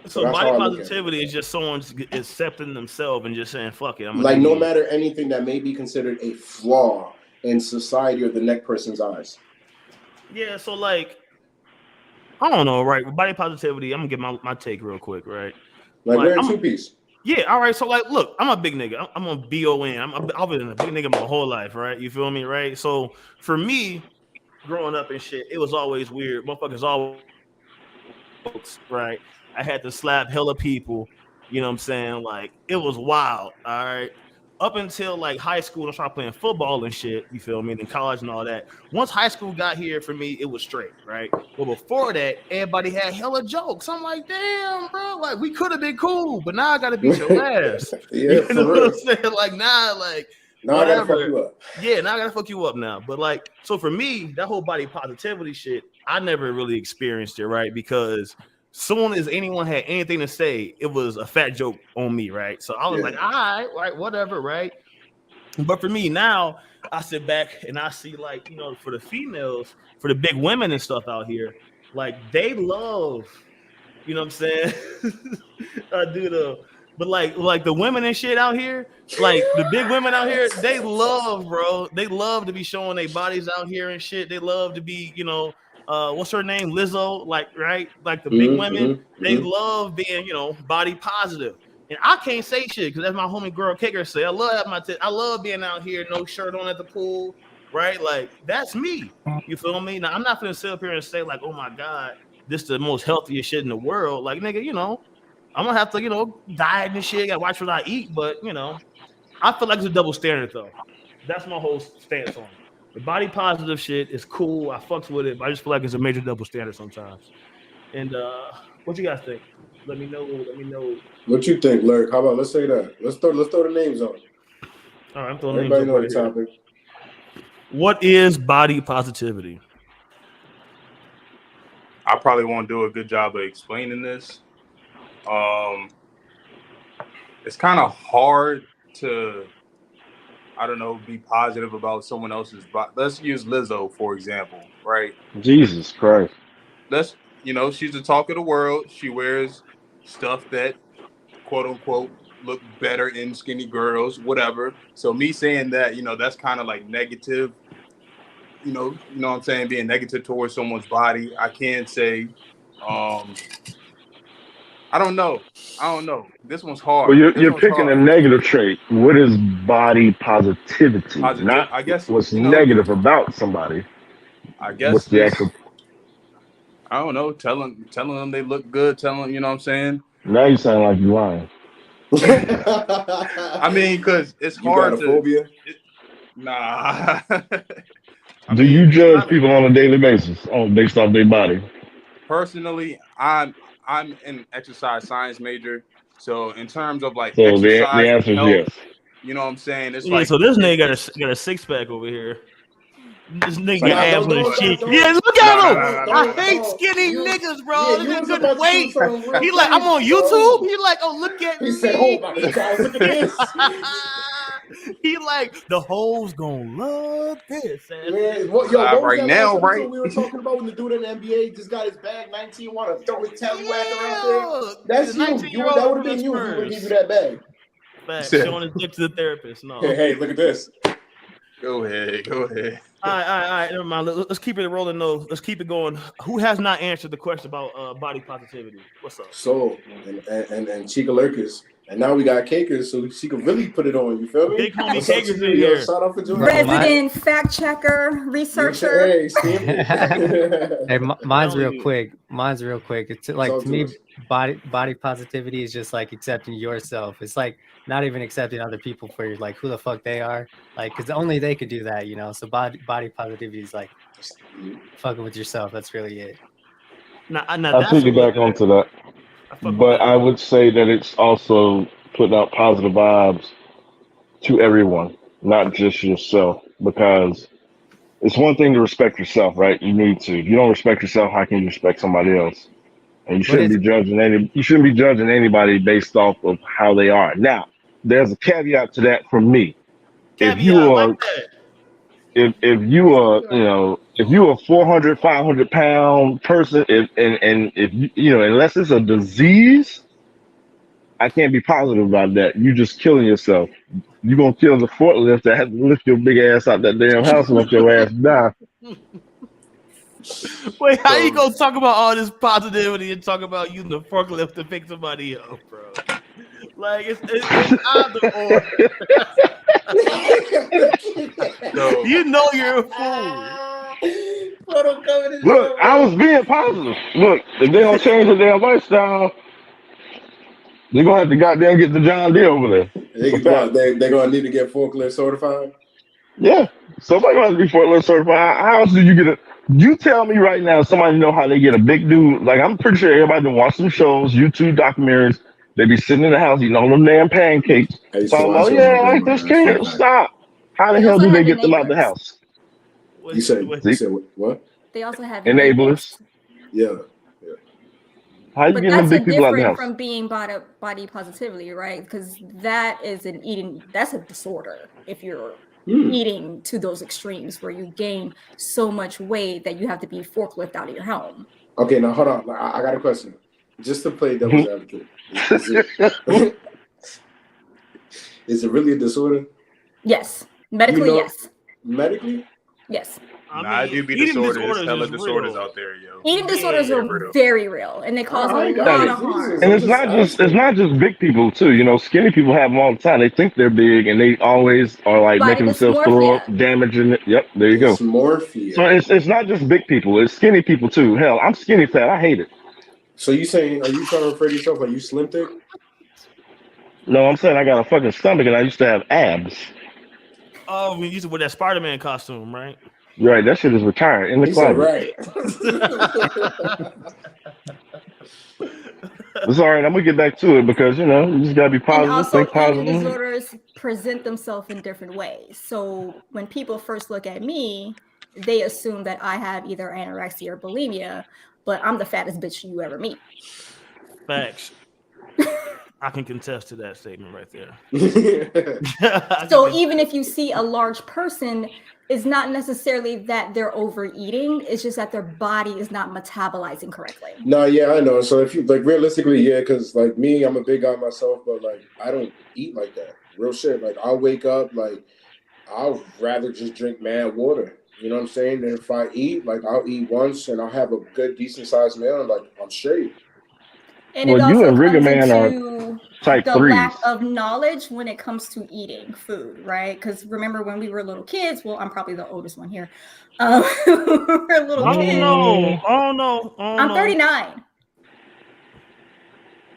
So body positivity is just someone accepting themselves and just saying, fuck it. Like, no matter anything that may be considered a flaw in society or the next person's eyes. Yeah, so like, I don't know, right? Body positivity, I'm gonna get my take real quick, right? Like wearing two-piece. Yeah, all right. So like, look, I'm a big nigga. I'm a BON. I've been a big nigga my whole life, right? You feel me, right? So for me, growing up and shit, it was always weird. Motherfuckers always, right? I had to slap hella people, you know what I'm saying? Like, it was wild, all right? Up until like high school, I started playing football and shit, you feel me? And then college and all that. Once high school got here for me, it was straight, right? But before that, everybody had hella jokes. I'm like, damn, bro, like we could have been cool, but now I gotta beat your ass. Yeah, you know what I'm saying? Like now, like now whatever. I gotta fuck you up. Yeah, now I gotta fuck you up now. But like, so for me, that whole body positivity shit, I never really experienced it, right? Because soon as anyone had anything to say, it was a fat joke on me, right? So I was like, all right, whatever, right? But for me now, I sit back and I see, like, you know, for the females, for the big women and stuff out here, like they love, you know what I'm saying? But like the women and shit out here, like the big women out here, they love, bro. They love to be showing their bodies out here and shit. They love to be, you know, what's her name? Lizzo, like, right? Like the big women, they love being, you know, body positive. And I can't say shit because that's my homie girl Kicker say. I love having I love being out here, no shirt on at the pool, right? Like that's me. You feel me? Now I'm not gonna sit up here and say like, oh my God, this is the most healthiest shit in the world. Like, nigga, you know, I'm gonna have to, you know, diet and shit. Gotta watch what I eat, but you know, I feel like it's a double standard though. That's my whole stance on it. The body positive shit is cool. I fucks with it, but I just feel like it's a major double standard sometimes. And what you guys think? Let me know. What you think, Lurk? How about let's say that? Let's throw the names on. All right, I'm throwing everybody names know right the topic. What is body positivity? I probably won't do a good job of explaining this. It's kind of hard to, I don't know, be positive about someone else's body. Let's use Lizzo, for example, right? Jesus Christ. You know, she's the talk of the world. She wears stuff that, quote unquote, look better in skinny girls, whatever. So me saying that, you know, that's kind of like negative, you know what I'm saying, being negative towards someone's body. I can't say, I don't know. This one's hard. Well, you're picking a negative trait. What is body positivity? Not I guess what's negative about somebody. I guess what's the actual. I don't know. Telling them they look good. Telling, you know what I'm saying. Now you sound like you lying. I mean, because it's hard got a phobia? Nah. Do you judge people on a daily basis based off their body? Personally, I'm an exercise science major, so in terms of like so exercise, the answer is yes. You know what I'm saying? It's like, so this nigga got a six pack over here. This nigga abs on his cheek. Yeah, look at him. I hate skinny niggas, bro. This nigga couldn't wait. He like, I'm on YouTube. He like, oh, look at me. He said, oh my God, look at this. He like the hoes gonna love this. Man, what was right that now, last right? episode we were talking about when the dude in the NBA just got his bag 19, want to throw his tallywhacker out there? That's you. That would have been you if he would give you that bag. Facts. Showing his dick to the therapist. No. Hey, look at this. Go ahead. All right. Never mind. Let's keep it rolling. No, let's keep it going. Who has not answered the question about body positivity? What's up? So and Chica Lurkers. And now we got Cakers, so she can really put it on. You feel me? Big homie Cakers in here. Shout out for doing Resident fact checker, researcher. Hey, mine's real quick. It's like to me, body positivity is just like accepting yourself. It's like not even accepting other people for like who the fuck they are. Like, because only they could do that, you know. So body positivity is like fucking with yourself. That's really it. I'll piggyback onto that. But I would say that it's also putting out positive vibes to everyone, not just yourself, because it's one thing to respect yourself, right? You need to. If you don't respect yourself, how can you respect somebody else? And you shouldn't be judging anybody based off of how they are. Now, there's a caveat to that from me. If you are 400, 500 pound person, if you unless it's a disease, I can't be positive about that. You just killing yourself. You're gonna kill the forklift that has to lift your big ass out that damn house and let your ass die. Wait, how you gonna talk about all this positivity and talk about using the forklift to pick somebody up, bro? Like it's either or. No. You know you're a fool. Look, I was being positive. Look, if they don't change their damn lifestyle, they're gonna have to goddamn get the John Deere over there. They're gonna need to get forklift certified. Yeah, somebody gonna have to be forklift certified. How else do you get it? You tell me right now, somebody know how they get a big dude. Like I'm pretty sure everybody been watching some shows, YouTube documentaries. They be sitting in the house eating all them damn pancakes. Talking about, like this kid, stop. How the hell do they get them out the house? You said what? They also have enablers. Yeah. How you getting the big people out the house? From being body positivity, right? Because that is that's a disorder. If you're eating to those extremes where you gain so much weight that you have to be forklift out of your home. Okay, now hold on. I got a question. Just to play devil's advocate. Is it really a disorder? Yes. Medically, yes. Medically? Yes. I do be disorders. There's hella disorders out there, yo. Eating disorders are very real, and they cause a lot of harm. And it's not just big people too. You know, skinny people have them all the time. They think they're big, and they always are like making themselves throw up, damaging it. Yep, there you go. Dysmorphia. So it's not just big people. It's skinny people too. Hell, I'm skinny fat. I hate it. So are you trying to refer to yourself like you slim thick? No, I'm saying I got a fucking stomach, and I used to have abs. Oh, we used to wear that Spider-Man costume, right? Right, that shit is retired in the closet. Right. It's all right. I'm gonna get back to it because you just gotta be positive. And also, think positive. eating disorders present themselves in different ways. So when people first look at me, they assume that I have either anorexia or bulimia, but I'm the fattest bitch you ever meet. Facts. I can contest to that statement right there. So even if you see a large person, it's not necessarily that they're overeating. It's just that their body is not metabolizing correctly. No, yeah, I know. So if you realistically, yeah, because like me, I'm a big guy myself, but like I don't eat like that. Real shit. Like I'll wake up, like I'll rather just drink mad water. You know what I'm saying? And if I eat, like I'll eat once and I'll have a good, decent sized meal, and like I'm straight. And well, you and Rigger Man are type the 3s. Lack of knowledge when it comes to eating food, right? Because remember when we were little kids, well, I'm probably the oldest one here. We're little kids. Oh no. I'm 39.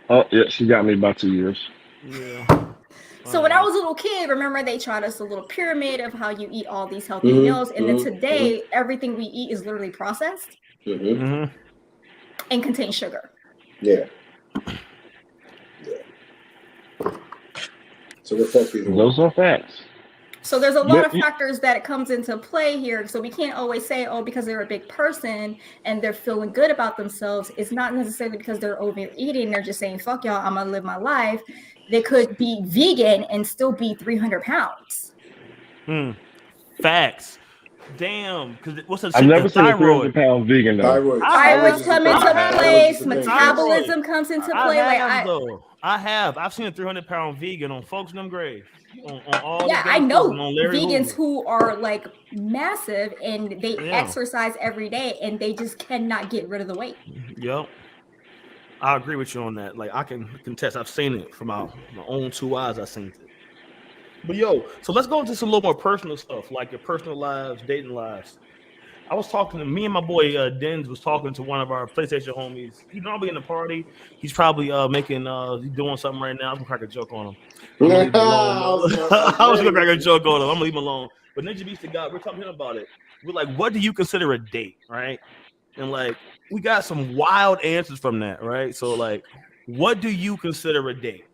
Oh, yeah, she got me about 2 years. Yeah. So when I was a little kid, remember they taught us a little pyramid of how you eat all these healthy meals. And then today, everything we eat is literally processed and contains sugar. Yeah. So those are facts. So there's a lot of factors that comes into play here. So we can't always say, oh, because they're a big person and they're feeling good about themselves. It's not necessarily because they're overeating. They're just saying, fuck y'all, I'm gonna live my life. they could be vegan and still be 300 pounds. Facts. Damn, because what's the I've never seen a thyroid? 300-pound vegan though. Thyroid come into place. Metabolism comes into play. I've seen a 300-pound vegan on Folks in Them Grave. On all I know vegans who are like massive and they exercise every day and they just cannot get rid of the weight. Yep. I agree with you on that. Like I can contest. I've seen it from my own two eyes. I've seen it. But so let's go into some little more personal stuff, like your personal lives, dating lives. I was talking to me and my boy Denz was talking to one of our PlayStation homies. He's normally in the party. He's probably he's doing something right now. I'm gonna crack a joke on him. I was gonna crack a joke on him. I'm gonna leave him alone. But Ninja Beast the guy, we're talking about it. We're like, what do you consider a date, right? And like, we got some wild answers from that, right? So like, what do you consider a date,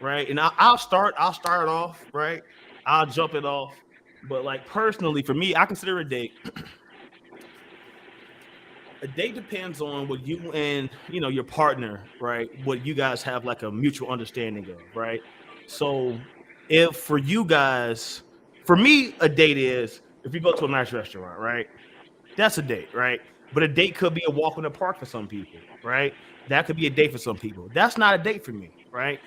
right? And I'll start it off, right? I'll jump it off. But like personally, for me, I consider a date. A date depends on what you and your partner, right? What you guys have like a mutual understanding of, right? So if for you guys, for me, a date is if you go to a nice restaurant, right? That's a date, right? But a date could be a walk in the park for some people, right? That could be a date for some people. That's not a date for me, right?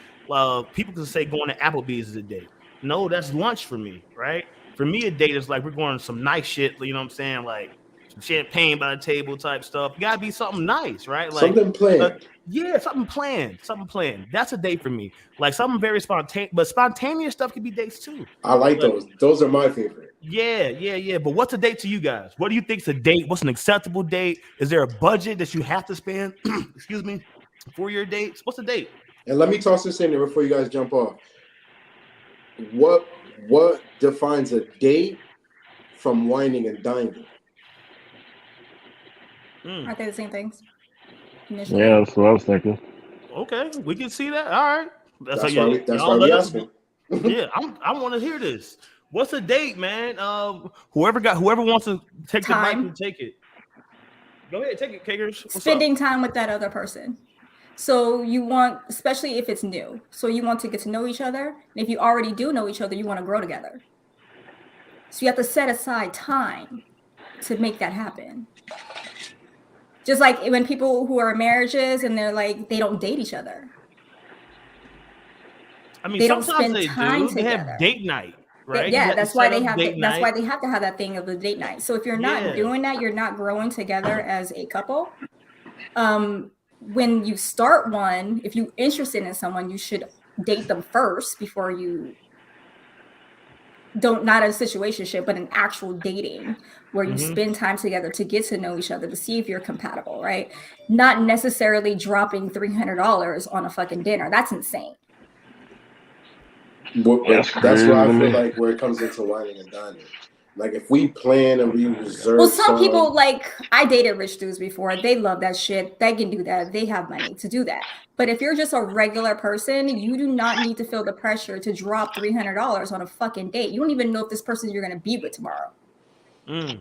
People can say going to Applebee's is a date. No, that's lunch for me, right? For me, a date is like we're going to some nice shit, you know what I'm saying? Like some champagne by the table type stuff. You gotta be something nice, right? Like something planned. Something planned. That's a date for me. Like something very spontaneous, but spontaneous stuff can be dates too. I like those. Those are my favorite. Yeah. But what's a date to you guys? What do you think's a date? What's an acceptable date? Is there a budget that you have to spend? Excuse me, for your dates? What's a date? And let me toss this in there before you guys jump off. What defines a date from whining and dining? Aren't they the same things? Initially? Yeah, that's what I was thinking. Okay, we can see that. All right, that's why we asking. Yeah, I want to hear this. What's a date, man? Whoever wants to take the mic and take it. Go ahead, take it, Kickers. Spending time with that other person. So you want, especially if it's new, so you want to get to know each other. And if you already do know each other, you want to grow together. So you have to set aside time to make that happen. Just like when people who are in marriages and they're like, they don't date each other. I mean, they don't spend time together. They have date night, right? Yeah, that's why they have to have that thing of the date night. So if you're not doing that, you're not growing together as a couple. When you start one, if you're interested in someone, you should date them first before you not a situationship, but an actual dating where you spend time together to get to know each other, to see if you're compatible, right? Not necessarily dropping $300 on a fucking dinner. That's insane. That's where I feel like where it comes into whining and dining. Like if we plan and we reserve. Well, some people, like I dated rich dudes before. They love that shit. They can do that. They have money to do that. But if you're just a regular person, you do not need to feel the pressure to drop $300 on a fucking date. You don't even know if this person you're going to be with tomorrow. So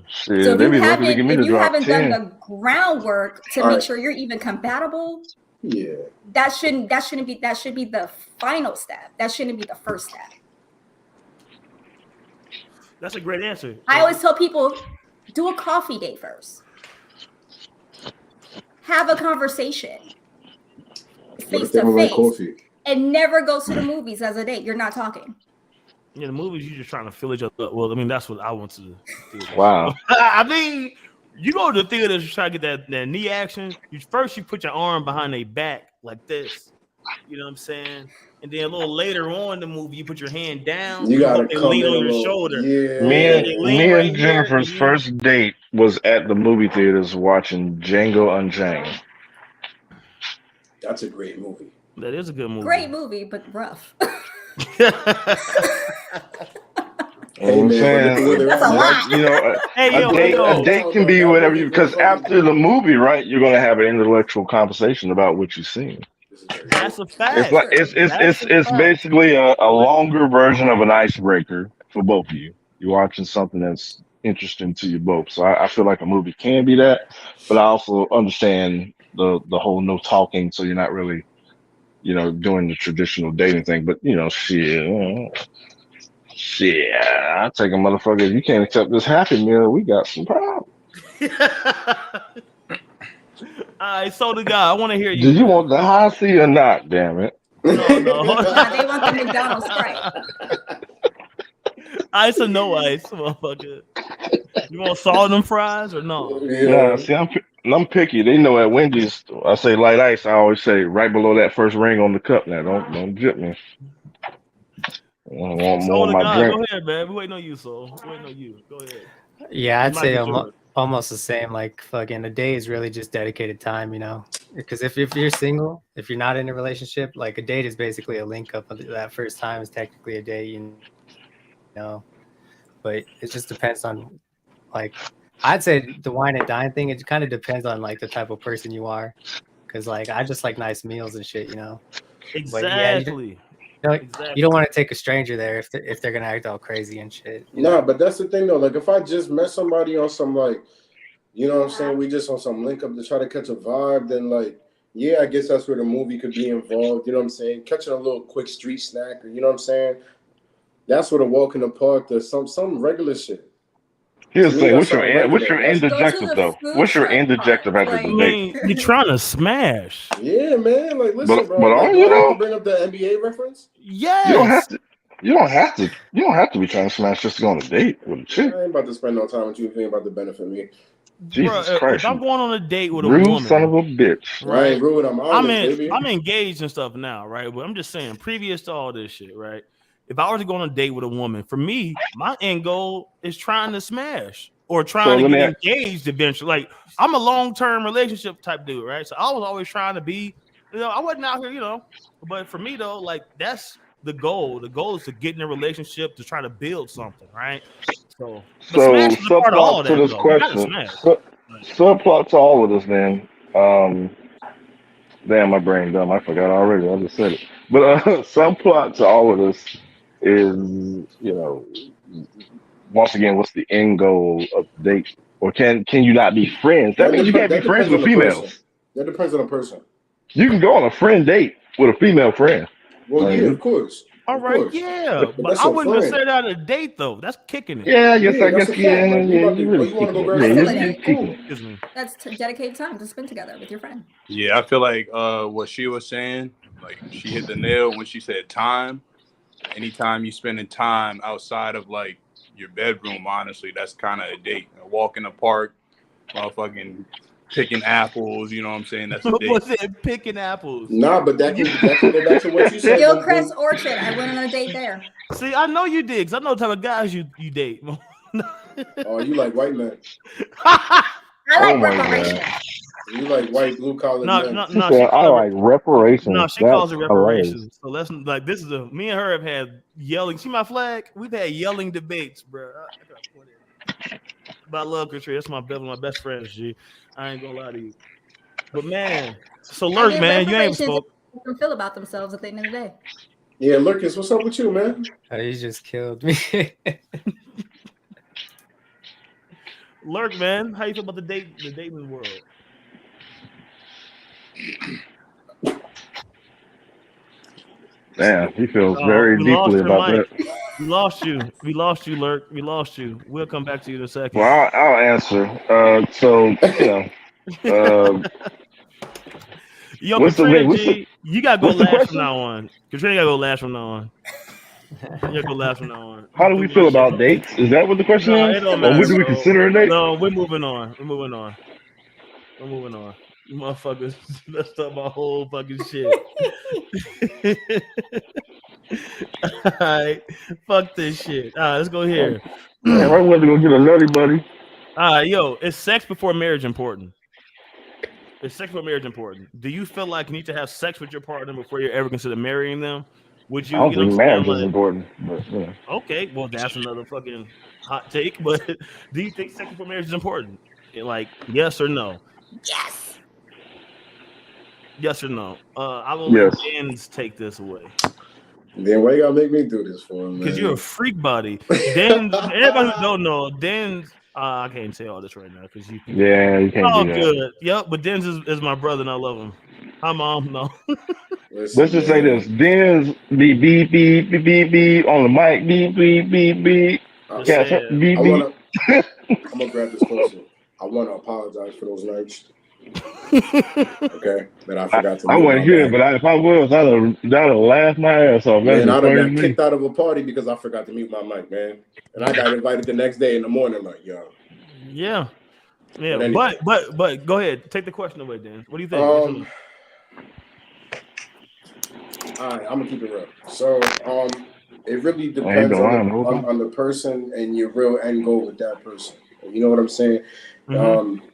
if you haven't done the groundwork to make sure you're even compatible, that should be the final step. That shouldn't be the first step. That's a great answer. I always tell people, do a coffee date first. Have a conversation face to face, and never go to the movies as a date. You're not talking. Yeah, the movies, you're just trying to fill each other up. Well, I mean, that's what I want to do. Wow. I mean, you go to the theater to try to get that knee action. You put your arm behind their back like this. You know what I'm saying? And then a little later on in the movie, you put your hand down. You gotta lean on your shoulder. Yeah. Me and Jennifer's first date was at the movie theaters watching Django Unchained. That's a great movie. That is a good movie. Great movie, but rough. Hey, man, that's a lot. A date can be whatever because after the movie, right, you're gonna have an intellectual conversation about what you've seen. That's a fact. It's basically a longer version of an icebreaker for both of you. You're watching something that's interesting to you both. So I feel like a movie can be that, but I also understand the whole no talking, so you're not really doing the traditional dating thing. But shit, I take a motherfucker. If you can't accept this Happy Meal, we got some problems. All right, so the guy, I want to hear you. Do you want the high C or not? Damn it. No. Nah, they want the McDonald's Sprite. Ice or no ice, motherfucker? You want salt in them fries or no? Yeah, see, I'm picky. They know at Wendy's, I say light ice. I always say right below that first ring on the cup. Now, don't jip me. I want more of my drink. Go ahead, man. We waiting on you, so we waiting on you. Go ahead. Yeah, I'd say almost the same. Like fucking a day is really just dedicated time, because if you're single, if you're not in a relationship, like a date is basically a link up. That first time is technically a date, but it just depends on, like, I'd say the wine and dine thing, it kind of depends on like the type of person you are, because like I just like nice meals and shit, Exactly. But, yeah, you don't want to take a stranger there if they're gonna act all crazy and shit. Nah, but that's the thing though. Like if I just met somebody on some like, you know what I'm saying, we just on some link up to try to catch a vibe, then like, yeah, I guess that's where the movie could be involved. You know what I'm saying? Catching a little quick street snack, or you know what I'm saying? That's what a walk in the park. There's some regular shit. Here's the thing. What's your end objective though? What's your end objective after the date? You're trying to smash. Yeah, man. Like, listen, bro. But like, you know, bring up the NBA reference. Yes. You don't have to be trying to smash just to go on a date with a chick. I ain't about to spend no time with you if you ain't about to benefit me. Jesus Bro, Christ! if I'm going on a date with a rude woman, son of a bitch. Right, rude. I'm honest, baby. I'm engaged and stuff now, right? But I'm just saying, previous to all this shit, right? If I were to go on a date with a woman, for me, my end goal is trying to smash or trying to get engaged eventually. Like, I'm a long-term relationship type dude, right? So I was always trying to be, I wasn't out here, but for me though, like that's the goal. The goal is to get in a relationship to try to build something, right? So subplot to this question. Subplot to all of this, man. Damn, my brain dumb. I forgot already. I just said it. But subplot to all of this is, once again, what's the end goal of the date? Or can you not be friends? That means you can't be friends with females. That depends on the person. You can go on a friend date with a female friend. Well, yeah, of course. All right, yeah, but I wouldn't have said that a date though. That's kicking it. Yeah, I guess, yeah. That's to dedicate time to spend together with your friend. Yeah, I feel like what she was saying, like she hit the nail when she said time. Anytime you spending time outside of like your bedroom, honestly, that's kind of a date. A walk in the park, motherfucking picking apples, you know what I'm saying? That's a date. What's it? Picking apples. Nah, but that can go back to what you said. Gilchrist Orchard. I went on a date there. See, I know you did, because I know the type of guys you date. Oh, you like white men. I like reparations. You like white blue collar men. I like reparations. No, she calls it reparations. So let's like this is me and her have had yelling. See my flag? We've had yelling debates, bro. But I love Katrina. That's my best friend. G. I ain't gonna lie to you. But man, so Lurk, man, you ain't spoke. Can feel about themselves at the end of the day. Yeah, Lurkus, what's up with you, man? You just killed me. Lurk, man, how you feel about the dating world? Damn, he feels very deeply about that. We lost you, Lurk. We lost you. We'll come back to you in a second. Well, I'll answer. Yo, Katrina G, you gotta go last from now on. Katrina gotta go last from now on. You gotta go last from now on. How do we feel about dates? Is that what the question is? Or what do we consider a date? No, we're moving on. You motherfuckers messed up my whole fucking shit. All right, fuck this shit. All right, let's go here. Man, I went to go get a nutty buddy. All right, yo, is sex before marriage important? Is sex before marriage important? Do you feel like you need to have sex with your partner before you ever consider marrying them? Would you? I don't think marriage is important. But, Okay, well that's another fucking hot take. But do you think sex before marriage is important? Like yes or no? Yes. Yes or no? I will let Dan's take this away. Then why you gotta make me do this for him? Because you're a freak body. Dan, everybody who don't know, Dan's. I can't say all this right now because you. Yeah, you can't. Oh, do that. good. Yep, but Den's is my brother and I love him. Hi, mom. No. Let's just say this. Den's beep beep beep beep beep beep on the mic. Beep beep beep beep. Yeah, beep beep. I'm gonna grab this closer. I want to apologize for those nights. Okay, that I forgot to. I wasn't here, but if I was, I'd have laughed my ass off. Man, I'd have got kicked out of a party because I forgot to mute my mic, man. And I got invited the next day in the morning, like, yo. Yeah. But go ahead, take the question away, Dan. What do you think? All right, I'm gonna keep it real. So, it really depends on the person and your real end goal with that person. You know what I'm saying? Mm-hmm.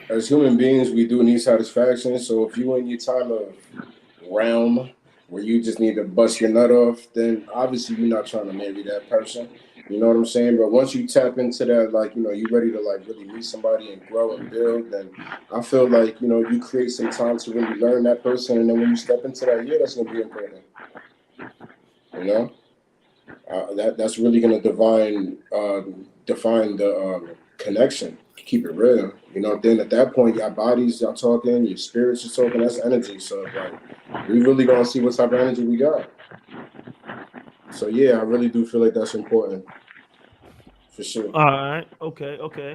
As human beings, we do need satisfaction. So if you're in your time of realm where you just need to bust your nut off, then obviously you're not trying to marry that person. You know what I'm saying? But once you tap into that, like, you know, you're ready to like really meet somebody and grow and build, then I feel like, you know, you create some time to really learn that person. And then when you step into that, yeah, that's going to be important. You know? That's really going to define the connection. Keep it real. You know, then at that point, your bodies are talking, your spirits are talking, that's energy. So, like, we really going to see what type of energy we got. So, yeah, I really do feel like that's important. For sure. All right. Okay.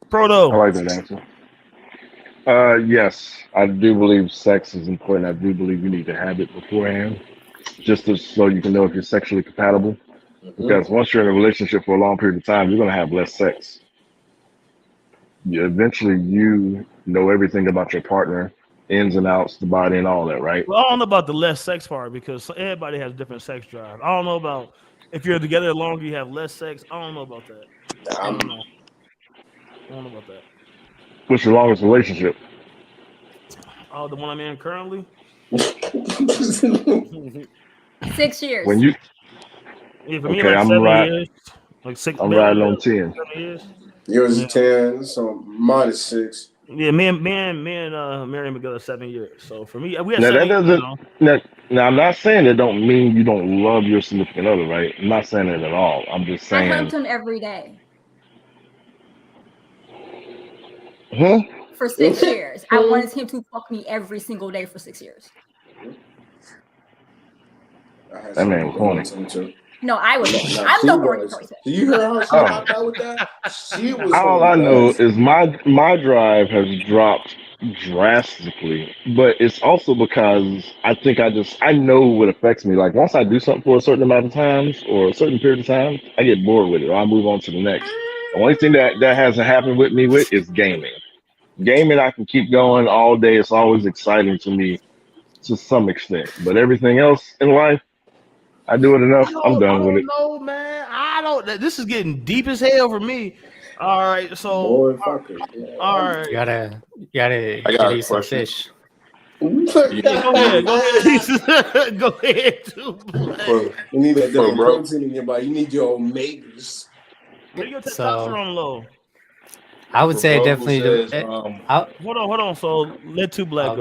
Proto. I like that answer. Yes, I do believe sex is important. I do believe you need to have it beforehand, just so you can know if you're sexually compatible. Mm-hmm. Because once you're in a relationship for a long period of time, you're going to have less sex. Eventually, you know everything about your partner, ins and outs, the body, and all that, right? Well, I don't know about the less sex part because everybody has different sex drive. I don't know about if you're together longer, you have less sex. I don't know about that. I don't know about that. What's your longest relationship? Oh, the one I'm in currently. 6 years. When you for me, like 7 years. Like 6. I'm riding on 10. 7 years. Yours is 10, so mine is 6. Yeah, me and Miriam together 7 years. So for me, we had now 7 that doesn't. Now I'm not saying that don't mean you don't love your significant other, right? I'm not saying that at all. I'm just saying. I hugged him every day. Huh? For 6 years, I wanted him to fuck me every single day for 6 years. That man corny. No, I was. I'm the horny person. You heard how she hopped out with that? She was. All I know is my drive has dropped drastically, but it's also because I think I know what affects me. Like once I do something for a certain amount of times or a certain period of time, I get bored with it or I move on to the next. The only thing that hasn't happened with me is gaming. Gaming, I can keep going all day. It's always exciting to me to some extent, but everything else in life, I do it enough. I'm done with it. No, man. I don't. This is getting deep as hell for me. All right, so all right. You gotta eat some fish. Go ahead. Go ahead. You need that protein in your body. You need your omegas. Get your testosterone low. I would say definitely do. Hold on. So let Two Black go.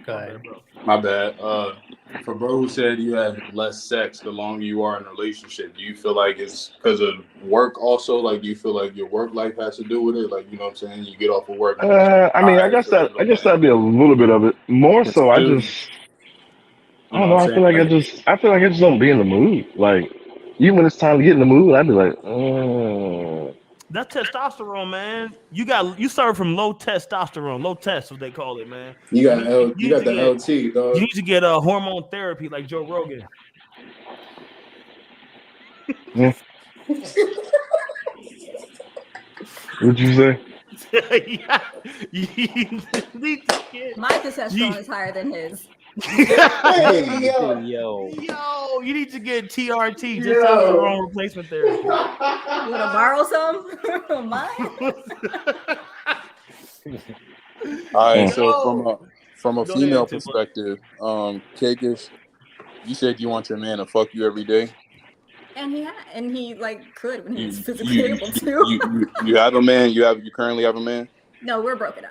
Go ahead. My bad. For bro who said you have less sex the longer you are in a relationship, do you feel like it's because of work also? Like, do you feel like your work life has to do with it? Like, you know what I'm saying? You get off of work. I mean, I guess that'd be a little bit of it. More so, I don't know. I feel like I just don't be in the mood. Like, even when it's time to get in the mood, I'd be like, That's testosterone, man. You start from low testosterone, low test, what they call it, man. You got the LT, dog. You need to get a hormone therapy like Joe Rogan. What'd you say? My testosterone is higher than his. Yo, you need to get TRT, testosterone replacement therapy. You want to borrow some? Mine? All right, so from a female perspective, Cakish, you said you want your man to fuck you every day. And he like could when he was physically able to. You have a man? You currently have a man? No, we're broken up.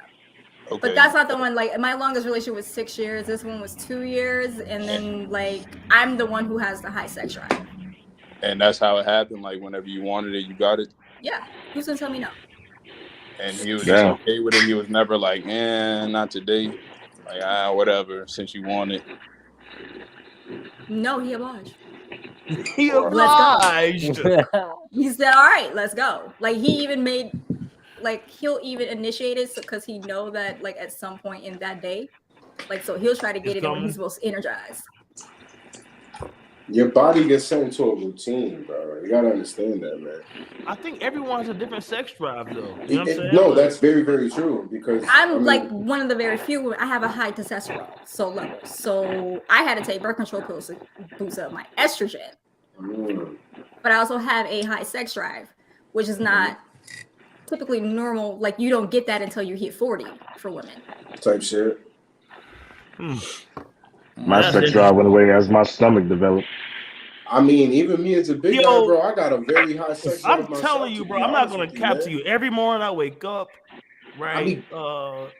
Okay. But that's not the one. Like my longest relationship was 6 years. This one was 2 years, and then like I'm the one who has the high sex drive. And that's how it happened. Like whenever you wanted it, you got it. Yeah, who's gonna tell me no? And he was just okay with it. He was never like, not today. Like whatever. Since you want it. No, he obliged. He obliged. He said, "All right, let's go." Like he even made, like he'll even initiate it because he know that like at some point in that day, like so he'll try to get it in when he's most energized. Your body gets sent into a routine, bro. You gotta understand that, man. I think everyone has a different sex drive, though. You know what I'm saying? No, that's very, very true. Because I'm like one of the very few. I have a high testosterone levels, so I had to take birth control pills to boost up my estrogen. But I also have a high sex drive, which is not typically normal. Like you don't get that until you hit 40 for women. Type shit. My sex drive went away as my stomach developed. I mean, even me as a big guy, bro, I got a very high sex drive. I'm telling you, bro, I'm not gonna cap to you. Every morning I wake up, right? I mean,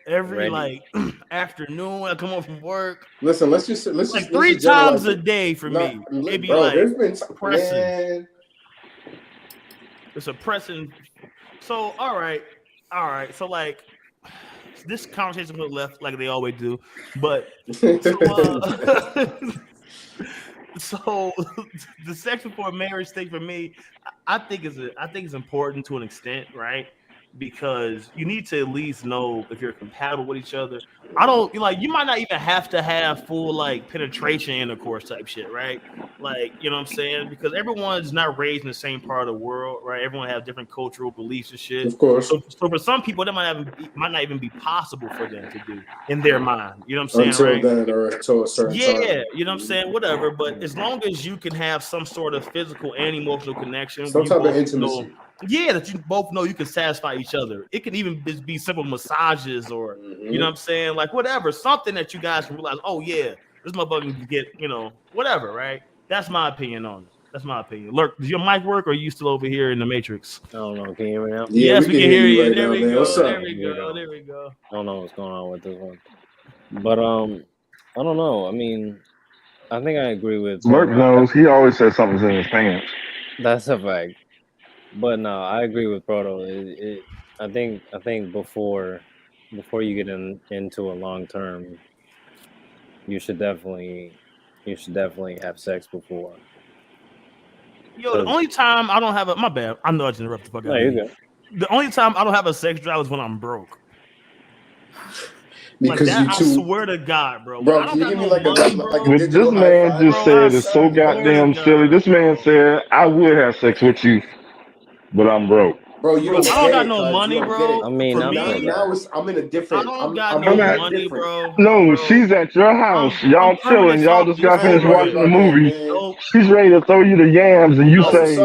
every like afternoon I come home from work. Listen, let's just like 3 times a day for me. It'd be like pressing. It's a pressing. So all right. So like. This conversation went left like they always do, but so the sex before marriage thing for me, I think is important to an extent, right? Because you need to at least know if you're compatible with each other. You might not even have to have full like penetration intercourse type shit, right? Like, you know what I'm saying? Because everyone's not raised in the same part of the world, right? Everyone has different cultural beliefs and shit. Of course. So for some people, that might not even be possible for them to do in their mind. You know what I'm saying? Until then, or until a certain time. You know what I'm saying? Whatever. But as long as you can have some sort of physical and emotional connection, some type of intimacy. That you both know you can satisfy each other. It can even just be simple massages or, you know what I'm saying? Like whatever, something that you guys can realize, oh yeah, this motherfucker can get, whatever, right? That's my opinion on it. That's my opinion. Lurk, does your mic work or are you still over here in the Matrix? I don't know. Can you hear me now? Yeah, yes, we can hear you. Right there now, we man. go. What's up? There we go. I don't know what's going on with this one. But I don't know. I mean, I think I agree with Lurk knows. He always says something's in his pants. That's a fact. But no, I agree with Proto. I think before you get into a long term, you should definitely have sex before. Yo, the only time I don't have my bad. I know I just interrupted the fuck out. No, you're good. The only time I don't have a sex drive is when I'm broke. Because like that, I swear to God, bro. Bro, can you give me like a this man just said it's so goddamn silly. This man said I would have sex with you, but I'm broke. Bro, I don't got no money, bro. I mean, now I'm in a different. I don't got no money, bro. No, she's at your house. Y'all chilling. Y'all just got finished watching the movie. She's ready to throw you the yams, and you say,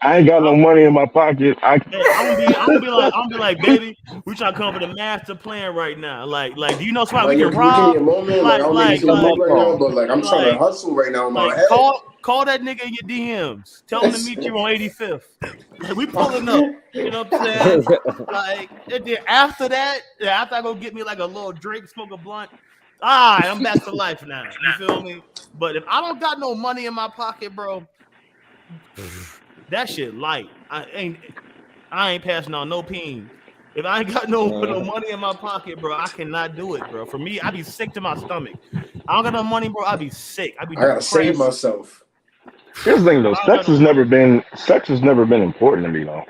"I ain't got no money in my pocket." I'm gonna be like, baby, we trying to come up with a master plan right now. Like, do you know somebody we can rob? But I'm trying to hustle right now in my head. Call that nigga in your DMs. Tell him to meet you on 85th. Like, we pulling up. You know what I'm saying? Like, and then after that, after I go get me like a little drink, smoke a blunt. All right, I'm back to life now. You feel me? But if I don't got no money in my pocket, bro, that shit light. I ain't passing on no peen. If I ain't got no money in my pocket, bro, I cannot do it, bro. For me, I be sick to my stomach. I don't got no money, bro. I be sick. I gotta save myself. Here's the thing, though. Sex has never been important to me, though.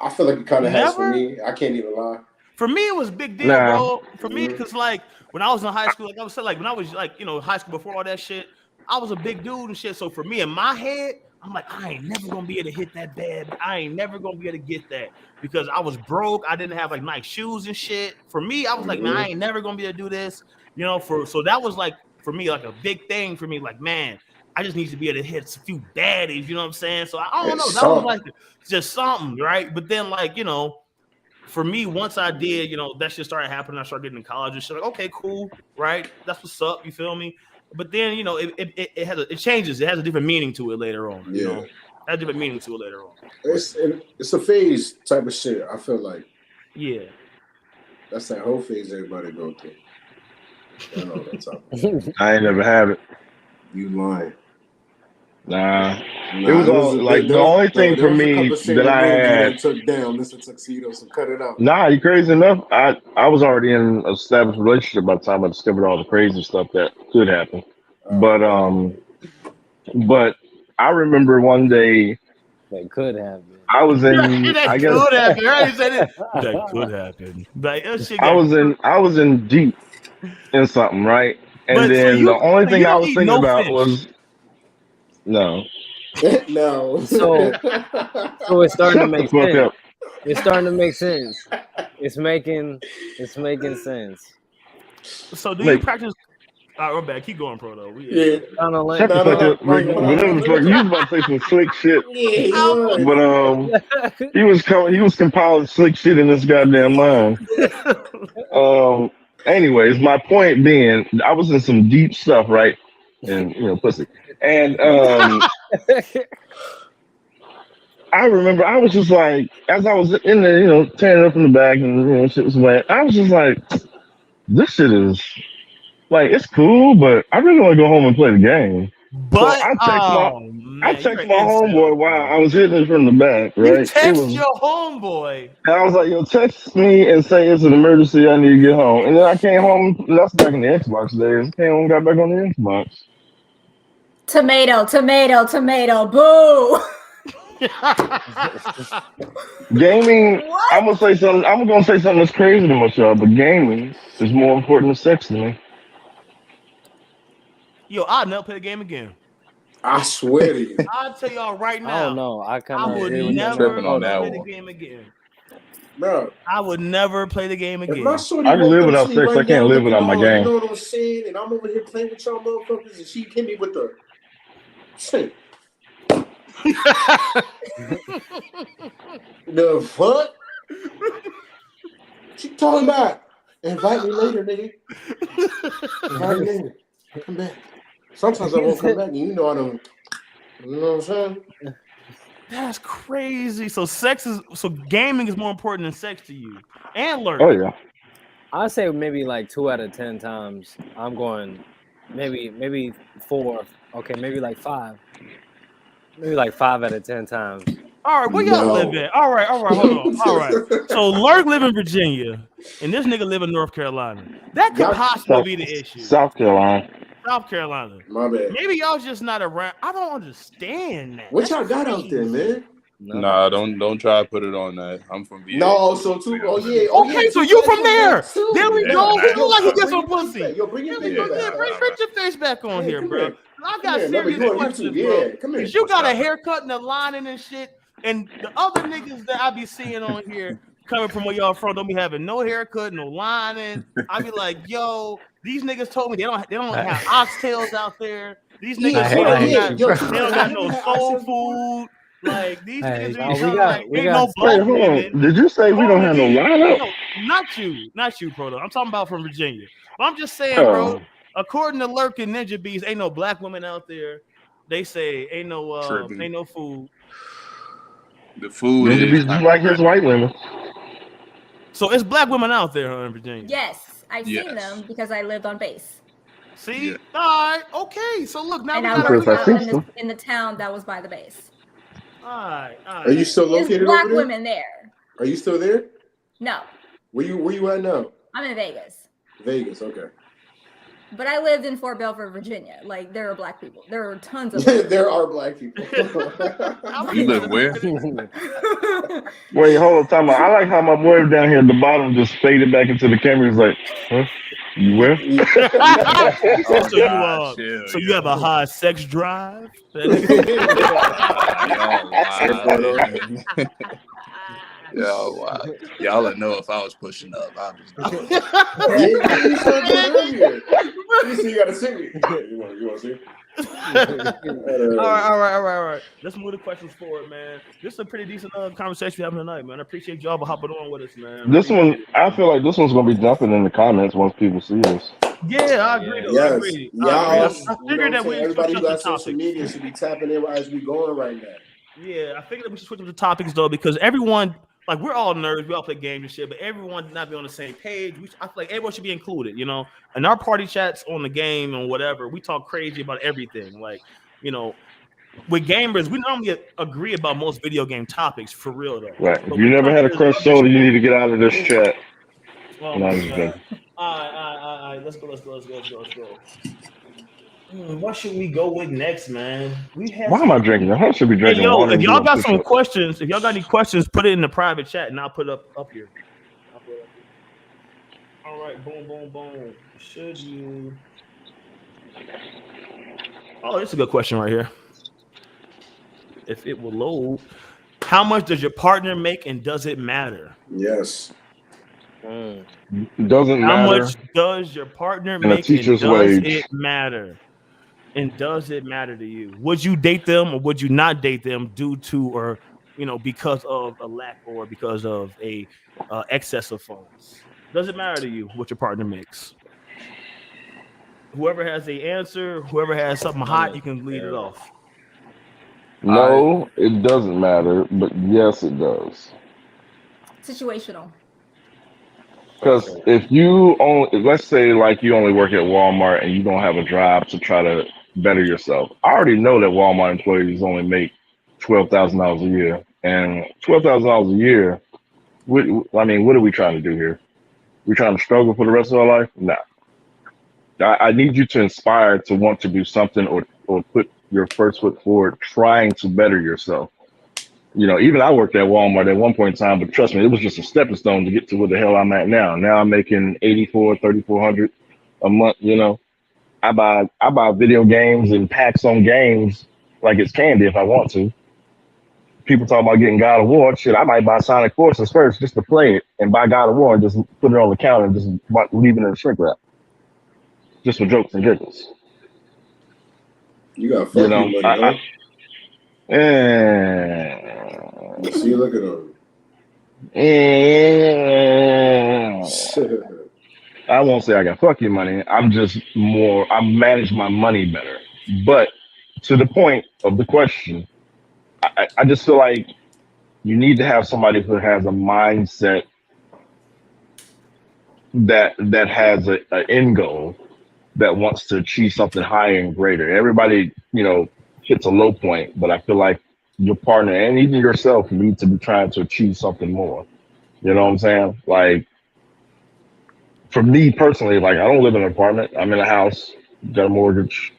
I feel like it kind of has for me. I can't even lie. For me, it was a big deal, bro. For me, because like when I was in high school, like I was saying, like when I was like high school before all that shit, I was a big dude and shit. So for me, in my head, I'm like, I ain't never gonna be able to hit that bad. I ain't never gonna be able to get that because I was broke. I didn't have like nice shoes and shit. For me, I was like, man, I ain't never gonna be able to do this. So that was like for me like a big thing for me. Like, man, I just need to be able to hit a few daddies. You know what I'm saying? So I don't know. That was like just something, right? But then like for me, once I did, that shit started happening. I started getting in college and shit. Like, okay, cool, right? That's what's up. You feel me? But then it changes. It has a different meaning to it later on. You know, it has a different meaning to it later on. It's a phase type of shit. I feel like. Yeah. That's that whole phase everybody go through. I know I ain't never have it. You lying. Nah. It was all like the only thing for me that I had took down Mr. Tuxedo, so cut it out. Nah, you crazy enough. I was already in an established relationship by the time I discovered all the crazy stuff that could happen. But But I remember one day That could happen. I was in. That I guess could happen. I already said it. That could happen. Like, that shit I got- was in deep in something, right? And But so then you- the only so thing you I don't was eat thinking no about fish. was no. No. So it's starting to Shut the make fuck sense. up. It's starting to make sense. It's making sense. So do you Like- practice? We're back. Keep going, pro though. Yeah. Kind of like Shut the No, fuck no, up. no, Rick. no, no, Whatever no, the fuck. no. You was about to say some slick shit. Yeah, he was. But he was compiling slick shit in this goddamn line. Anyways, my point being, I was in some deep stuff, right? And pussy. And I remember I was just like, as I was in there, tearing up in the back and shit was wet. I was just like, this shit is like, it's cool, but I really want to go home and play the game. But So I text my homeboy. homeboy while I was hitting it from the back, You right? text your homeboy. And I was like, yo, text me and say it's an emergency, I need to get home. And then I came home, that's back in the Xbox days. Came home, got back on the Xbox. Tomato, tomato, tomato, boo. Gaming, What? I'm gonna say something that's crazy to much y'all, but gaming is more important than sex to me. Yo, I'll never play the game again. I swear to you. I'll tell y'all right I now. don't know. I kind I of would agree with never tripping on that play the one. game again. Bro, I would never play the game if again. my shorty I can woke live up, without she sex, right I can't down live looking without my on, game. You know what I'm saying? And I'm over here playing with y'all motherfuckers, and she hit me with the shit. The fuck? She talking about? Invite me later, nigga. Invite me later. Come back. Sometimes I won't come back, and you know I don't. You know what I'm saying? That's crazy. So gaming is more important than sex to you, and learning. Oh yeah. I'd say maybe like 2 out of 10 times. I'm going maybe 4. Okay, maybe like 5. Maybe like 5 out of 10 times. All right, where y'all No. live at? All right, hold on. All right. So Lurk live in Virginia, and this nigga live in North Carolina. That could Y'all- possibly be the issue. South Carolina. South Carolina. My bad. Maybe y'all just not around. I don't understand that. What That's y'all got out there, crazy. man? No. Nah, don't try to put it on that. I'm from VA. No, so too. Oh yeah. Oh, Okay, yeah, so too you bad, from too there. bad, too. There we Yeah, go. nah. He look like he get Bring some your pussy. face back. Yo, bring your face Yeah, back. bring your face back on Yeah, here, come bro. here. I Come got here. Remember, serious you on questions, YouTube. bro. Yeah, come here. Cause you got a haircut and a lining and shit, and the other niggas that I be seeing on here coming from where y'all from don't be having no haircut, no lining. I be like, yo, these niggas told me they don't have oxtails out there. These niggas Yeah, say I they hate don't you, they don't got no I soul said- food. Like these I niggas hate be you. we telling got- like we ain't got- no Wait, black hold women. on. Did you say we don't have no lineup? No, not you, Proto. I'm talking about from Virginia. But I'm just saying, bro. Oh. According to Lurk and Ninja Bees, ain't no black women out there. They say ain't no Tripping. food. The food Maybe is just like his white women. So it's black women out there, huh, in Virginia. Yes, I've seen Yes. them because I lived on base. See, Yeah. all right, okay. So look, now And we I got Because worked I out think in, so. in the town that was by the base. all right. Are you still There's located black over there? women there. Are you still there? No, Where you at now? I'm in Vegas. Vegas. Okay. But I lived in Fort Belford, Virginia. Like there are black people. There are tons of them. There are black people. You live where? Wait, hold on, time out. I like how my boy down here at the bottom just faded back into the camera. He's like, huh? You where? So you chill, so you yo. have a high sex drive? Yo, wow. Y'all would know if I was pushing up. I was Yeah, you said it earlier. You see, you gotta sing it. You want to see? All right. Let's move the questions forward, man. This is a pretty decent conversation we're having tonight, man. I appreciate y'all for hopping on with us, man. This one, I feel like this one's gonna be jumping in the comments once people see this. Yeah, I agree. Though. I Yes, agree. y'all. I figured that we everybody who switch up got the social topics. media should be tapping in as we going right now. Yeah, I figured that we should switch up the topics though, because everyone, like, we're all nerds, we all play games and shit, but everyone did not be on the same page. I feel like everyone should be included, you know. In our party chats on the game and whatever, we talk crazy about everything. Like, you know, with gamers, we normally agree about most video game topics for real though. Right. But If you we never come had a to crushed this- shoulder, you need to get out of this chat. Oh No, my I'm just God. kidding. All right. Let's go. What should we go with next, man? Why am I drinking? I should be drinking water. If y'all got some questions, if y'all got any questions, put it in the private chat and I'll put it up here. All right, boom. Should you? Oh, this is a good question right here. If it will load, how much does your partner make and does it matter? Yes. It doesn't matter. How much does your partner make and does it matter? And does it matter to you? Would you date them or would you not date them due to or because of a lack or because of a excess of funds? Does it matter to you what your partner makes? Whoever has the answer, whoever has something hot, you can lead it off. No, it doesn't matter, but yes, it does. Situational. Because if you let's say like you only work at Walmart and you don't have a drive to try to better yourself. I already know that Walmart employees only make $12,000 a year, and $12,000 a year. What are we trying to do here? We trying to struggle for the rest of our life? No. I need you to inspire to want to do something or put your first foot forward, trying to better yourself. Even I worked at Walmart at one point in time, but trust me, it was just a stepping stone to get to where the hell I'm at now. Now I'm making $3,400 a month. I buy video games and packs on games like it's candy if I want to. People talk about getting God of War. Shit, I might buy Sonic Forces first just to play it and buy God of War and just put it on the counter and just leave it in the shrink wrap. Just for jokes and giggles. You got fucking money, huh? See, look at him. I won't say I got fucking money. I manage my money better. But to the point of the question, I just feel like you need to have somebody who has a mindset that has an end goal, that wants to achieve something higher and greater. Everybody, hits a low point, but I feel like your partner and even yourself need to be trying to achieve something more. You know what I'm saying? Like, for me personally, like I don't live in an apartment. I'm in a house, got a mortgage,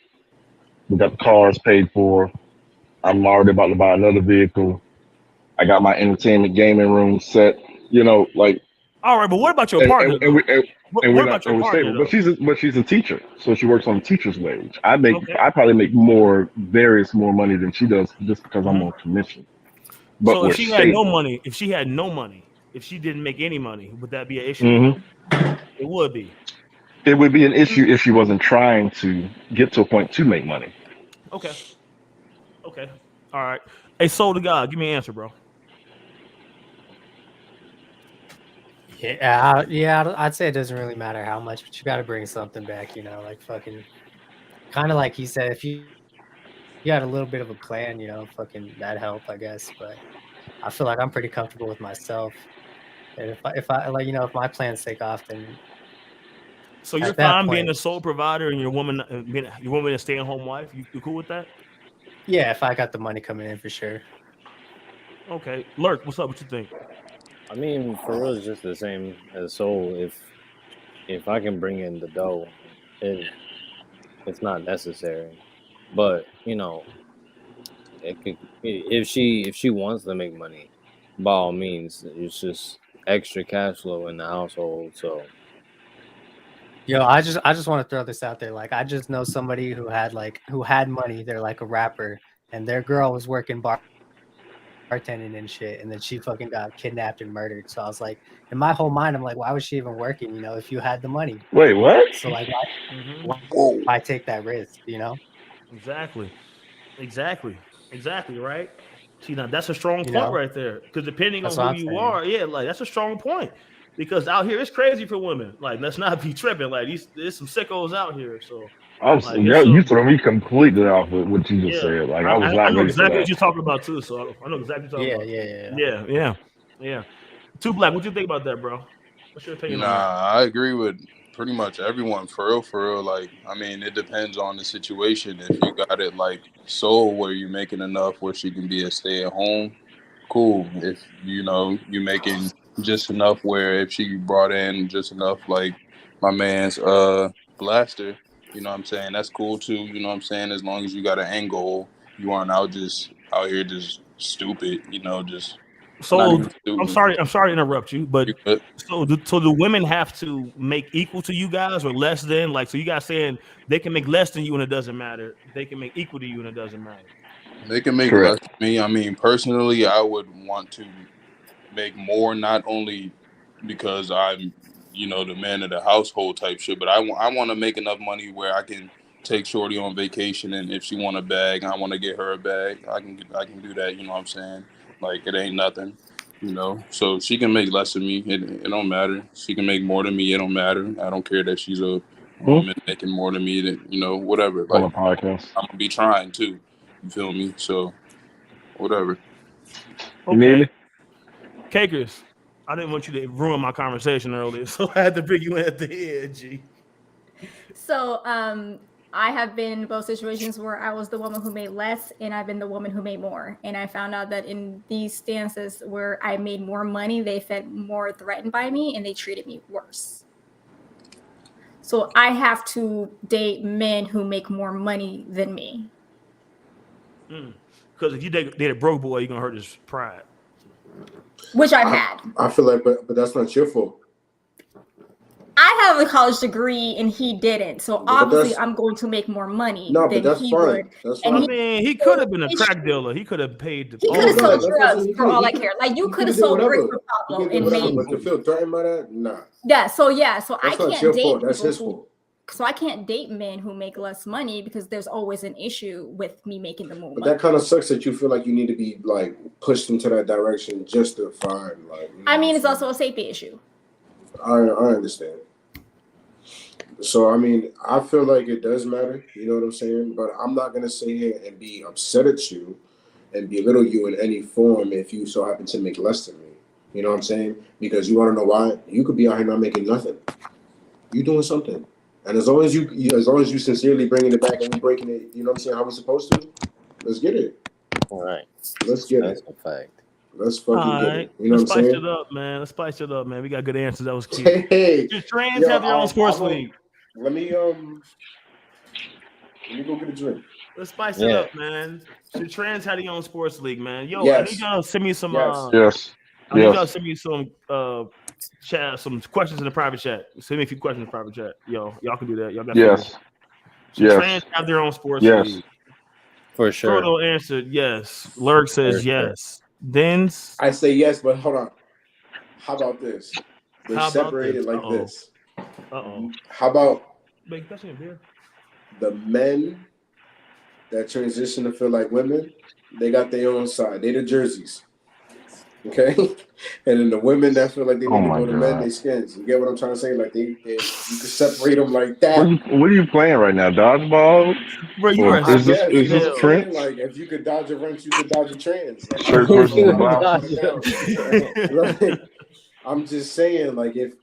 we got the cars paid for. I'm already about to buy another vehicle. I got my entertainment gaming room set. All right, but what about your partner? We're not stable. But she's a teacher, so she works on a teacher's wage. I probably make more money than she does just because I'm on commission. But so if she had no money, if she didn't make any money, would that be an issue? Mm-hmm. It would be. It would be an issue if she wasn't trying to get to a point to make money. Okay. All right. Hey, soul to God, give me an answer, bro. Yeah, I'd say it doesn't really matter how much, but you got to bring something back, like fucking, kind of like he said, if you got a little bit of a plan, fucking that'd help, I guess. But I feel like I'm pretty comfortable with myself, and if I like, if my plans take off, then. So you're fine being a sole provider and your woman a stay-at-home wife. You cool with that? Yeah, if I got the money coming in, for sure. Okay, Lurk, what's up? What you think? I mean, for real, it's just the same as soul. If I can bring in the dough, it's not necessary. But if she wants to make money, by all means, it's just extra cash flow in the household. So, I just want to throw this out there. Like, I just know somebody who had money. They're like a rapper, and their girl was working bartending and shit, and then she fucking got kidnapped and murdered. So I was like, in my whole mind, I'm like, why was she even working? If you had the money. Wait, what? So like, why take that risk? Exactly, right? See, now that's a strong point right there. Because depending on who you are, that's a strong point. Because out here it's crazy for women. Like, let's not be tripping. Like, there's some sickos out here. So. You throw me completely off with what you just said. Like, I was not. I know exactly what you're talking about too. So I know exactly what you're talking about. Yeah. Too Black, what you think about that, bro? What's your opinion? I agree with pretty much everyone. For real. Like, I mean, it depends on the situation. If you got it like soul where you're making enough where she can be a stay-at-home, cool. If you're making just enough where if she brought in just enough, like my man's Blaster, You know what I'm saying? That's cool too. You know what I'm saying? As long as you got an end goal, you aren't out here just stupid. You know, just So not even I'm stupid. sorry to interrupt you, but so do women have to make equal to you guys or less than? Like, so you guys saying they can make less than you and it doesn't matter. They can make equal to you and it doesn't matter. They can make less than me. I mean, personally, I would want to make more, not only because I'm, you know, the man of the household type shit, but I want to make enough money where I can take Shorty on vacation, and if she want a bag, I want to get her a bag. I can do that. You know what I'm saying? Like, it ain't nothing, you know. So she can make less than me. It don't matter. She can make more than me. It don't matter. I don't care that she's a woman making more than me. That, you know, whatever. Like, on the podcast, I'm gonna be trying too. You feel me? So whatever. Okay. Cakers, I didn't want you to ruin my conversation earlier, so I had to bring you in at the end, G. So I have been in both situations where I was the woman who made less and I've been the woman who made more. And I found out that in these stances where I made more money, they felt more threatened by me and they treated me worse. So I have to date men who make more money than me. Because if you date a broke boy, you're going to hurt his pride. Which I've had. I feel like, but that's not your fault. I have a college degree and he didn't, so obviously I'm going to make more money than he would. That's fine. I mean, he could have been a crack dealer. He could have paid. He could have sold drugs for all I care. Like you could have sold bricks for Pablo and made. But to feel threatened by that, nah. Yeah. So I can't date. Fault. That's his fault. So I can't date men who make less money because there's always an issue with me making the more money. But that kind of sucks that you feel like you need to be like pushed into that direction just to find like. I mean, it's also a safety issue. I understand. So I mean, I feel like it does matter. You know what I'm saying? But I'm not gonna sit here and be upset at you and belittle you in any form if you so happen to make less than me. You know what I'm saying? Because you want to know why? You could be out here not making nothing. You doing something. And as long as you sincerely bringing it back and we breaking it, you know what I'm saying, how we supposed to, let's get it. All right. Let's get That's it. a fact. Let's fucking get it. You know Let's what I'm saying? Spice it up, man. Let's spice it up, man. We got good answers. That was cute. Hey, trans have their own sports league. Let me go get a drink. Let's spice it up, man. Should trans have their own sports league, man? Yo, yes. I need y'all to send me some. Yes. I need y'all to send me some chat, some questions in the private chat. Send me a few questions in the private chat. Yo, y'all can do that. Y'all got trans have their own sports league. For sure. Frodo answered yes. Lurk says yes. Dens. I say yes, but hold on. How about this? They're separated like this. How about the men that transition to feel like women? They got their own side. They the jerseys. Okay? And then the women that feel like they need to go to men, they skins. You get what I'm trying to say? Like you can separate them like that. What are you playing right now? Dodgeball? Bro, you are is this Trent? Like if you could dodge a wrench, you could dodge a trans. Like, I'm just saying, like if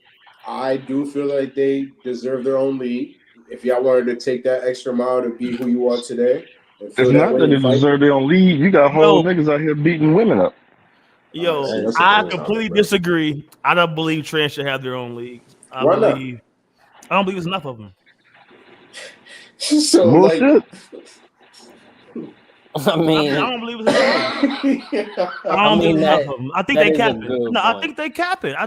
I do feel like they deserve their own league, if y'all wanted to take that extra mile to be who you are today, it's not that they deserve their own league. You got whole niggas out here beating women up. Yo, I completely disagree. I don't believe trans should have their own league. I don't believe there's enough of them. So bullshit. I mean, I don't believe it's enough. I don't believe enough of them. I think they cap it. No, I think they cap it. I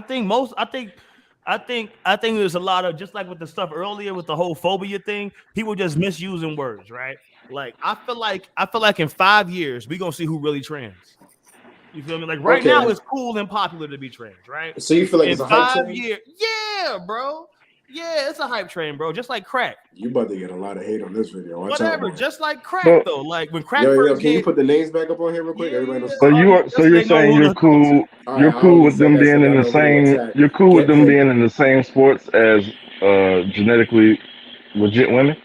think there's a lot of, just like with the stuff earlier with the whole phobia thing, people just misusing words, right? Like I feel like in 5 years we're gonna see who really trans. You feel me? Like right now it's cool and popular to be trans, right? So you feel like in it's a hype 5 train? years, yeah, bro. Yeah, it's a hype train, bro. Just like crack. You about to get a lot of hate on this video. Watch Whatever, out, just like crack though. Like when crack first can you put the names back up on here real quick? Everybody knows. So you're saying you're cool. You're cool with them being in the same. You're cool with them being in the same sports as genetically legit women.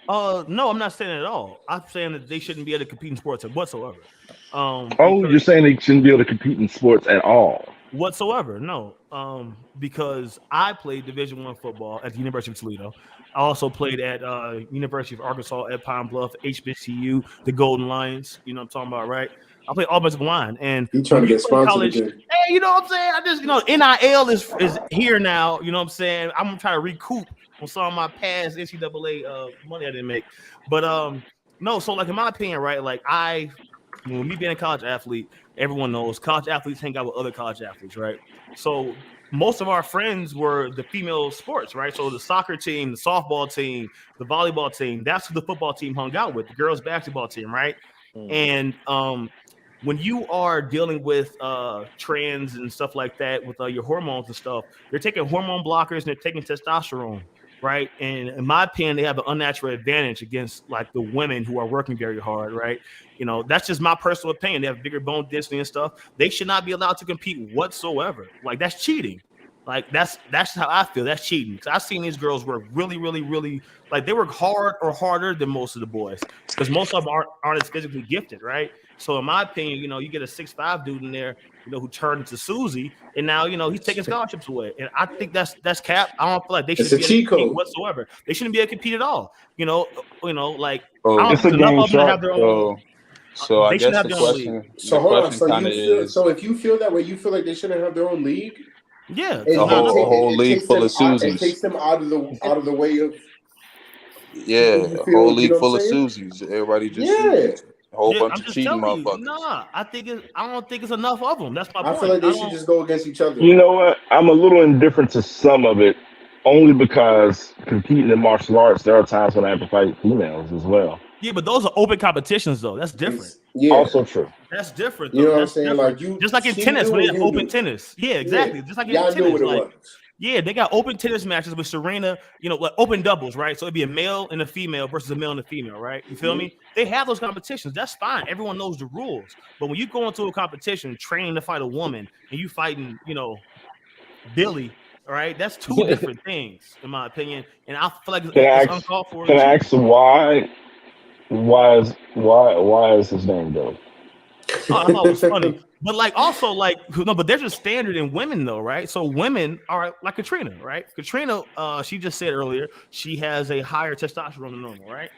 No, I'm not saying that at all. I'm saying that they shouldn't be able to compete in sports whatsoever. You're saying they shouldn't be able to compete in sports at all? Whatsoever, no. Because I played Division I football at the University of Toledo. I also played at University of Arkansas at Pine Bluff, HBCU, the Golden Lions. You know what I'm talking about, right? I played offensive line, and you trying to get sponsored again. Hey, you know what I'm saying? I just, NIL is here now. You know what I'm saying? I'm trying to recoup on some of my past NCAA money I didn't make. But no, so like in my opinion, right? Like me being a college athlete, everyone knows college athletes hang out with other college athletes, right? So most of our friends were the female sports, right? So the soccer team, the softball team, the volleyball team, that's who the football team hung out with, the girls basketball team, right? And when you are dealing with trans and stuff like that with your hormones and stuff, they're taking hormone blockers and they're taking testosterone, right? And in my opinion, they have an unnatural advantage against like the women who are working very hard, right? You know, that's just my personal opinion. They have bigger bone density and stuff. They should not be allowed to compete whatsoever. Like that's cheating. Like that's how I feel. That's cheating. Because I've seen these girls work really, really, really like they work hard or harder than most of the boys because most of them aren't as physically gifted, right? So in my opinion, you know, you get a 6'5" dude in there, you know, who turned into Susie, and now you know he's taking scholarships away. And I think that's cap. I don't feel like they should be able to compete whatsoever. They shouldn't be able to compete at all. You know, like I don't think enough of them have their own. So I guess the question. So hold on. So if you feel that way, you feel like they shouldn't have their own league. Yeah, a whole league full of Susies. It takes them out of the way of. Yeah, a whole league full of Susies. Everybody just a whole bunch of cheating motherfuckers. Nah, I don't think it's enough of them. That's my point. I feel like they should just go against each other. You know what? I'm a little indifferent to some of it, only because competing in martial arts, there are times when I have to fight females as well. Yeah, but those are open competitions, though. That's different. Yeah, also true. That's different. You know what I'm That's saying? different. Like you, just like in tennis, when they have open tennis. Yeah, exactly. Just like in tennis, like yeah, they got open tennis matches with Serena. You know, like open doubles, right? So it'd be a male and a female versus a male and a female, right? You feel me? They have those competitions. That's fine. Everyone knows the rules. But when you go into a competition training to fight a woman and you fighting, you know, Billy. All right, that's two different things, in my opinion, and I feel like it's uncalled for. Can I ask why is his name Billy? Oh, I thought it was funny, but like also like no, but there's a standard in women though, right? So women are like Katrina, right? Katrina, she just said earlier she has a higher testosterone than normal, right?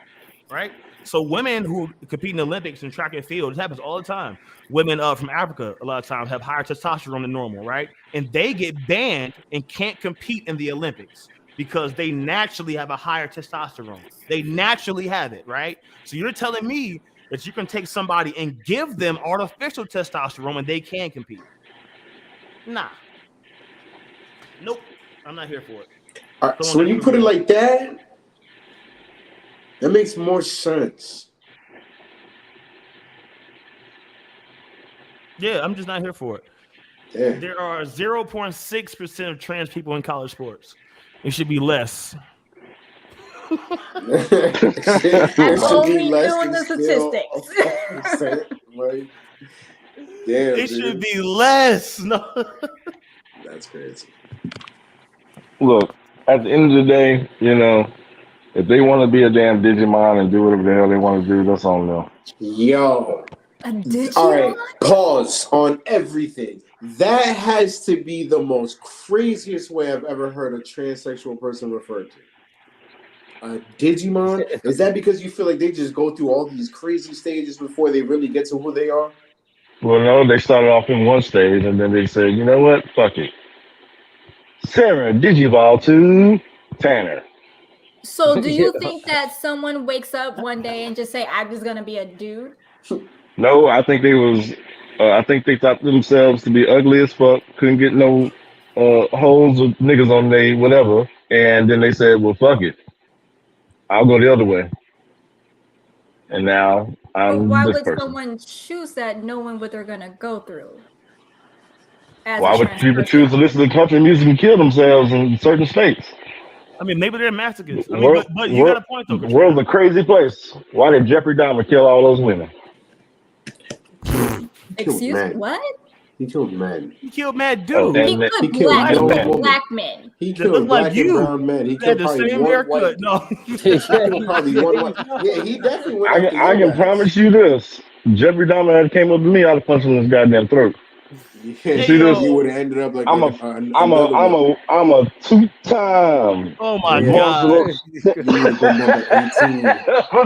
Right. So women who compete in the Olympics and track and field, it happens all the time. Women from Africa a lot of times have higher testosterone than normal, right? And they get banned and can't compete in the Olympics because they naturally have a higher testosterone. They naturally have it, right? So you're telling me that you can take somebody and give them artificial testosterone and they can compete? Nah. Nope. I'm not here for it. All right, so when you put it like that makes more sense. Yeah, I'm just not here for it. Yeah. There are 0.6% of trans people in college sports. It should be less. I'm only doing the statistics. Like, damn, it should be less. No. That's crazy. Look, at the end of the day, you know, if they want to be a damn Digimon and do whatever the hell they want to do, that's on them. Yo. A Digimon? All right, pause on everything. That has to be the most craziest way I've ever heard a transsexual person referred to. A Digimon? Is that because you feel like they just go through all these crazy stages before they really get to who they are? Well, no, they started off in one stage and then they said, you know what? Fuck it. Sarah, Digivolve to Tanner. So do you think that someone wakes up one day and just say, I'm just going to be a dude? No, I think they thought themselves to be ugly as fuck, couldn't get no holes or niggas on they whatever, and then they said, well, fuck it. I'll go the other way. And now I'm why this would person. someone choose that knowing what they're going to go through? Why would people choose to listen to country music and kill themselves in certain states? I mean, maybe they're masochists. I mean, but you got a point, though. The world's a crazy place. Why did Jeffrey Dahmer kill all those women? Excuse me, what? He killed men. He killed mad dudes. He killed black men. He killed black and brown men. He killed the same haircut. No. Probably one. Yeah, he definitely went. I can promise you this: Jeffrey Dahmer came up to me, I'd have punched him in his goddamn throat. Yeah, see this? You would have ended up like I'm a two-time. Oh my god! You would have been number 18.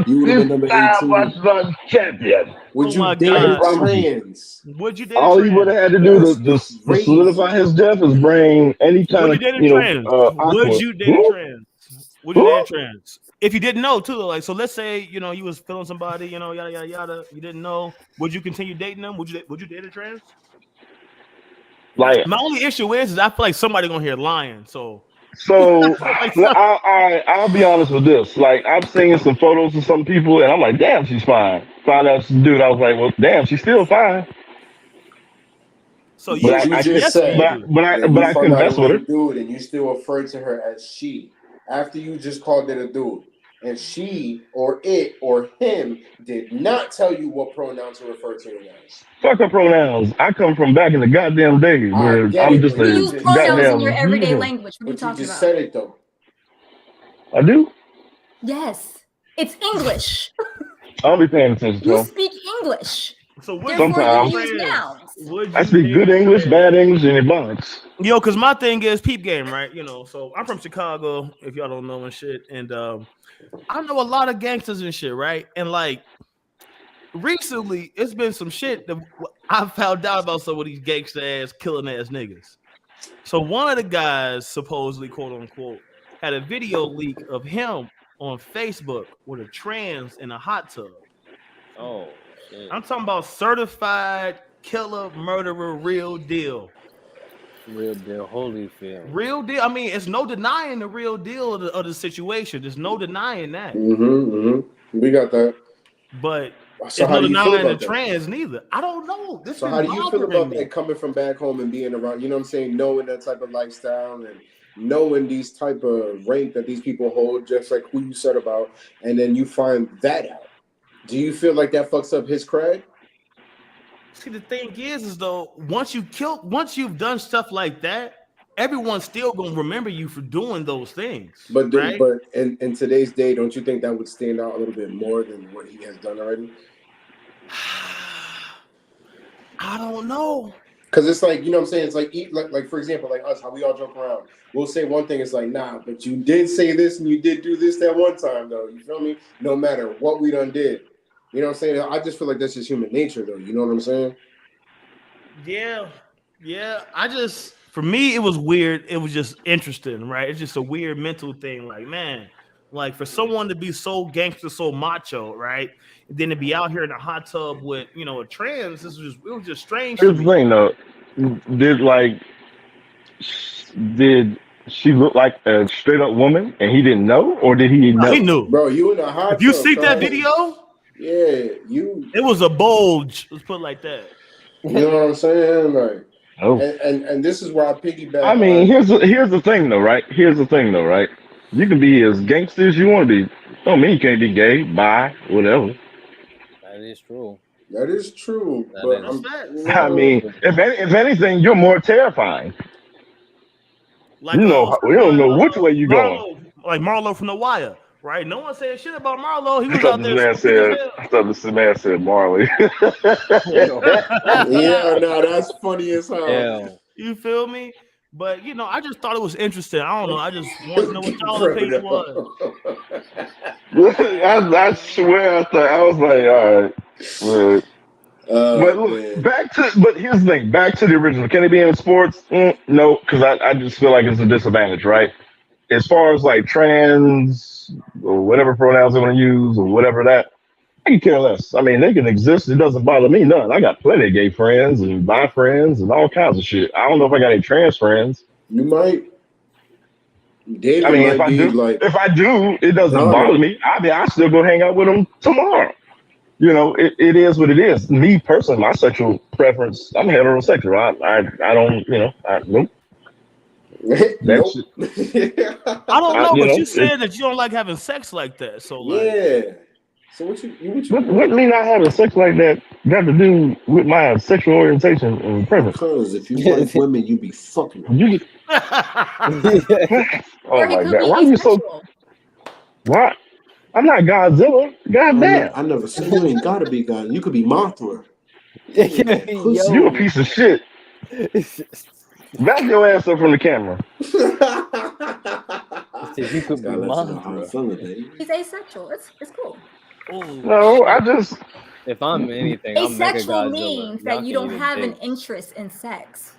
You would have been number 18. Champion. Would you date trans? Would you date all he would have had to do to solidify his death is bring any kind of trans? Would you date trans? Would you date trans? If you didn't know too, like, so let's say you was feeling somebody, yada yada yada. You didn't know. Would you continue dating them? Would you date a trans? Like, my only issue is I feel like somebody gonna hear lying. So I'll be honest with this. Like, I've seen some photos of some people, and I'm like, damn, she's fine. Found out she's a dude. I was like, well, damn, she's still fine. So I couldn't mess with her. Dude, and you still refer to her as she after you just called it a dude, and she or it or him did not tell you what pronoun to refer to him as. Fuck her pronouns. I come from back in the goddamn days where I'm just a use pronouns in your everyday language. What are you talking about? You just said it though. I do? Yes. It's English. I don't be paying attention to You them. speak English. So sometimes you use nouns. I speak good English, bad English, and it bunch. Yo, because my thing is peep game, right? So I'm from Chicago, if y'all don't know and shit. And I know a lot of gangsters and shit, right? And like recently, it's been some shit that I found out about some of these gangster ass, killing ass niggas. So one of the guys, supposedly, quote unquote, had a video leak of him on Facebook with a trans in a hot tub. Oh, shit. I'm talking about certified killer, murderer, real deal. Real deal, Holyfield. Real deal. I mean, it's no denying the real deal of the situation. There's no denying that. We got that. But so it's how no do you feel denying about the trans neither. I don't know. So how do you feel about that coming from back home and being around, you know what I'm saying, knowing that type of lifestyle and knowing these type of rank that these people hold, just like who you said about, and then you find that out. Do you feel like that fucks up his cred? See, the thing is though, once you've done stuff like that, everyone's still gonna remember you for doing those things. But right? But in today's day, don't you think that would stand out a little bit more than what he has done already? I don't know. Because it's like, you know what I'm saying? It's like for example, like us, how we all joke around. We'll say one thing, it's like, nah, but you did say this and you did do this that one time, though. You feel me? No matter what we done did. You know what I'm saying? I just feel like that's just human nature, though. You know what I'm saying? Yeah. For me, it was weird. It was just interesting, right? It's just a weird mental thing. Like, man, like for someone to be so gangster, so macho, right? And then to be out here in a hot tub with, a trans, it was just strange. Here's the thing, though. Did she look like a straight up woman and he didn't know, or did he know? No, he knew. Bro, you in a hot tub. If you see that video, it was a bulge. Let's put it like that. You know what I'm saying? Like, oh. And this is where I piggyback. I mean, here's the thing though, right? You can be as gangster as you want to be. Don't mean you can't be gay, bi, whatever. That is true. That is true. I mean, if anything, you're more terrifying. Like, we don't know which way you're going. Like Marlo from The Wire, right? No one said shit about Marlo. He was I out there. I thought this man said Marley. Yeah, no, that's funny as hell. Yeah. You feel me? But I just thought it was interesting. I don't know. I just want to know what y'all opinion was. I swear, I was like, all right. Well, but look, but here's the thing. Back to the original. Can it be in sports? No, because I just feel like it's a disadvantage, right? As far as like trans or whatever pronouns they want to use or whatever that, I can care less. I mean, they can exist. It doesn't bother me none. I got plenty of gay friends and bi friends and all kinds of shit. I don't know if I got any trans friends. You might. David I mean, if I do, it doesn't bother me. I still go hang out with them tomorrow. It is what it is. Me personally, my sexual preference, I'm heterosexual. I don't, nope. Nope. I don't know, but you said that you don't like having sex like that. So yeah. So what me not having sex like that got to do with my sexual orientation and preference? Because if you like women, you be fucking. Oh my god! Why are you so? What? I'm not Godzilla. Goddamn! I never said you ain't gotta be God. You could be Mothra. You a piece of shit. Back your ass up from the camera. You could be Mothra. He's asexual. It's cool. No, I just. If I'm anything, asexual means that you don't have an interest in sex.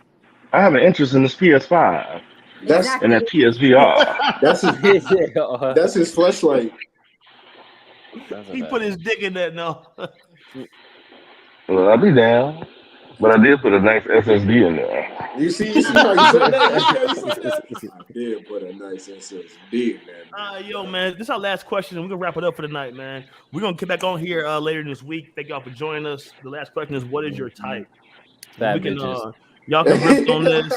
I have an interest in this PS5. That's and that PSVR. That's his fleshlight. He put his dick in that. No. Well, I'll be down. But I did put a nice SSD in there. You see how you said that? I did put a nice SSD in there. Yo, man, this is our last question. We're going to wrap it up for the night, man. We're going to get back on here later this week. Thank y'all for joining us. The last question is, what is your type? Bad we can, bitches. Y'all can riff on this.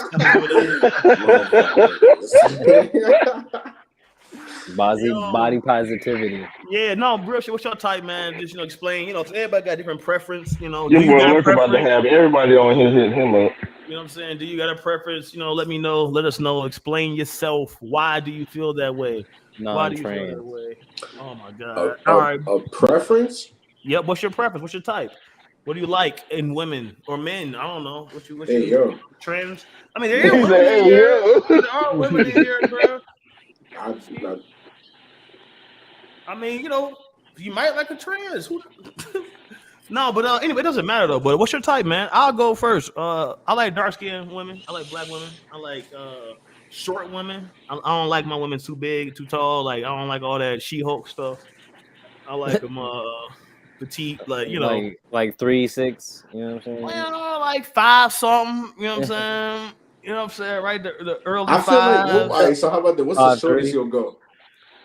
Body positivity. Yeah, no, real shit. What's your type, man? Just explain. Everybody got different preference. Your boy Luke about to have everybody on here hitting him up. You know what I'm saying? Do you got a preference? Let me know. Let us know. Explain yourself. Why do you feel that way? Why do you feel that way? Oh my god! All right. A preference? Yep. What's your preference? What's your type? What do you like in women or men? I don't know. What you yo. Trans? I mean, there are women in here. There are women in here, bro. I mean, you might like a trans. No, but anyway, it doesn't matter though. But what's your type, man? I'll go first. I like dark-skinned women. I like black women. I like short women. I don't like my women too big, too tall. Like I don't like all that She-Hulk stuff. I like them petite, like 3'6". You know what I'm saying? Well, like 5 something. You know what I'm saying? You know what I'm saying? Right, the early I feel like. All right, so how about that? What's the shortest you'll go?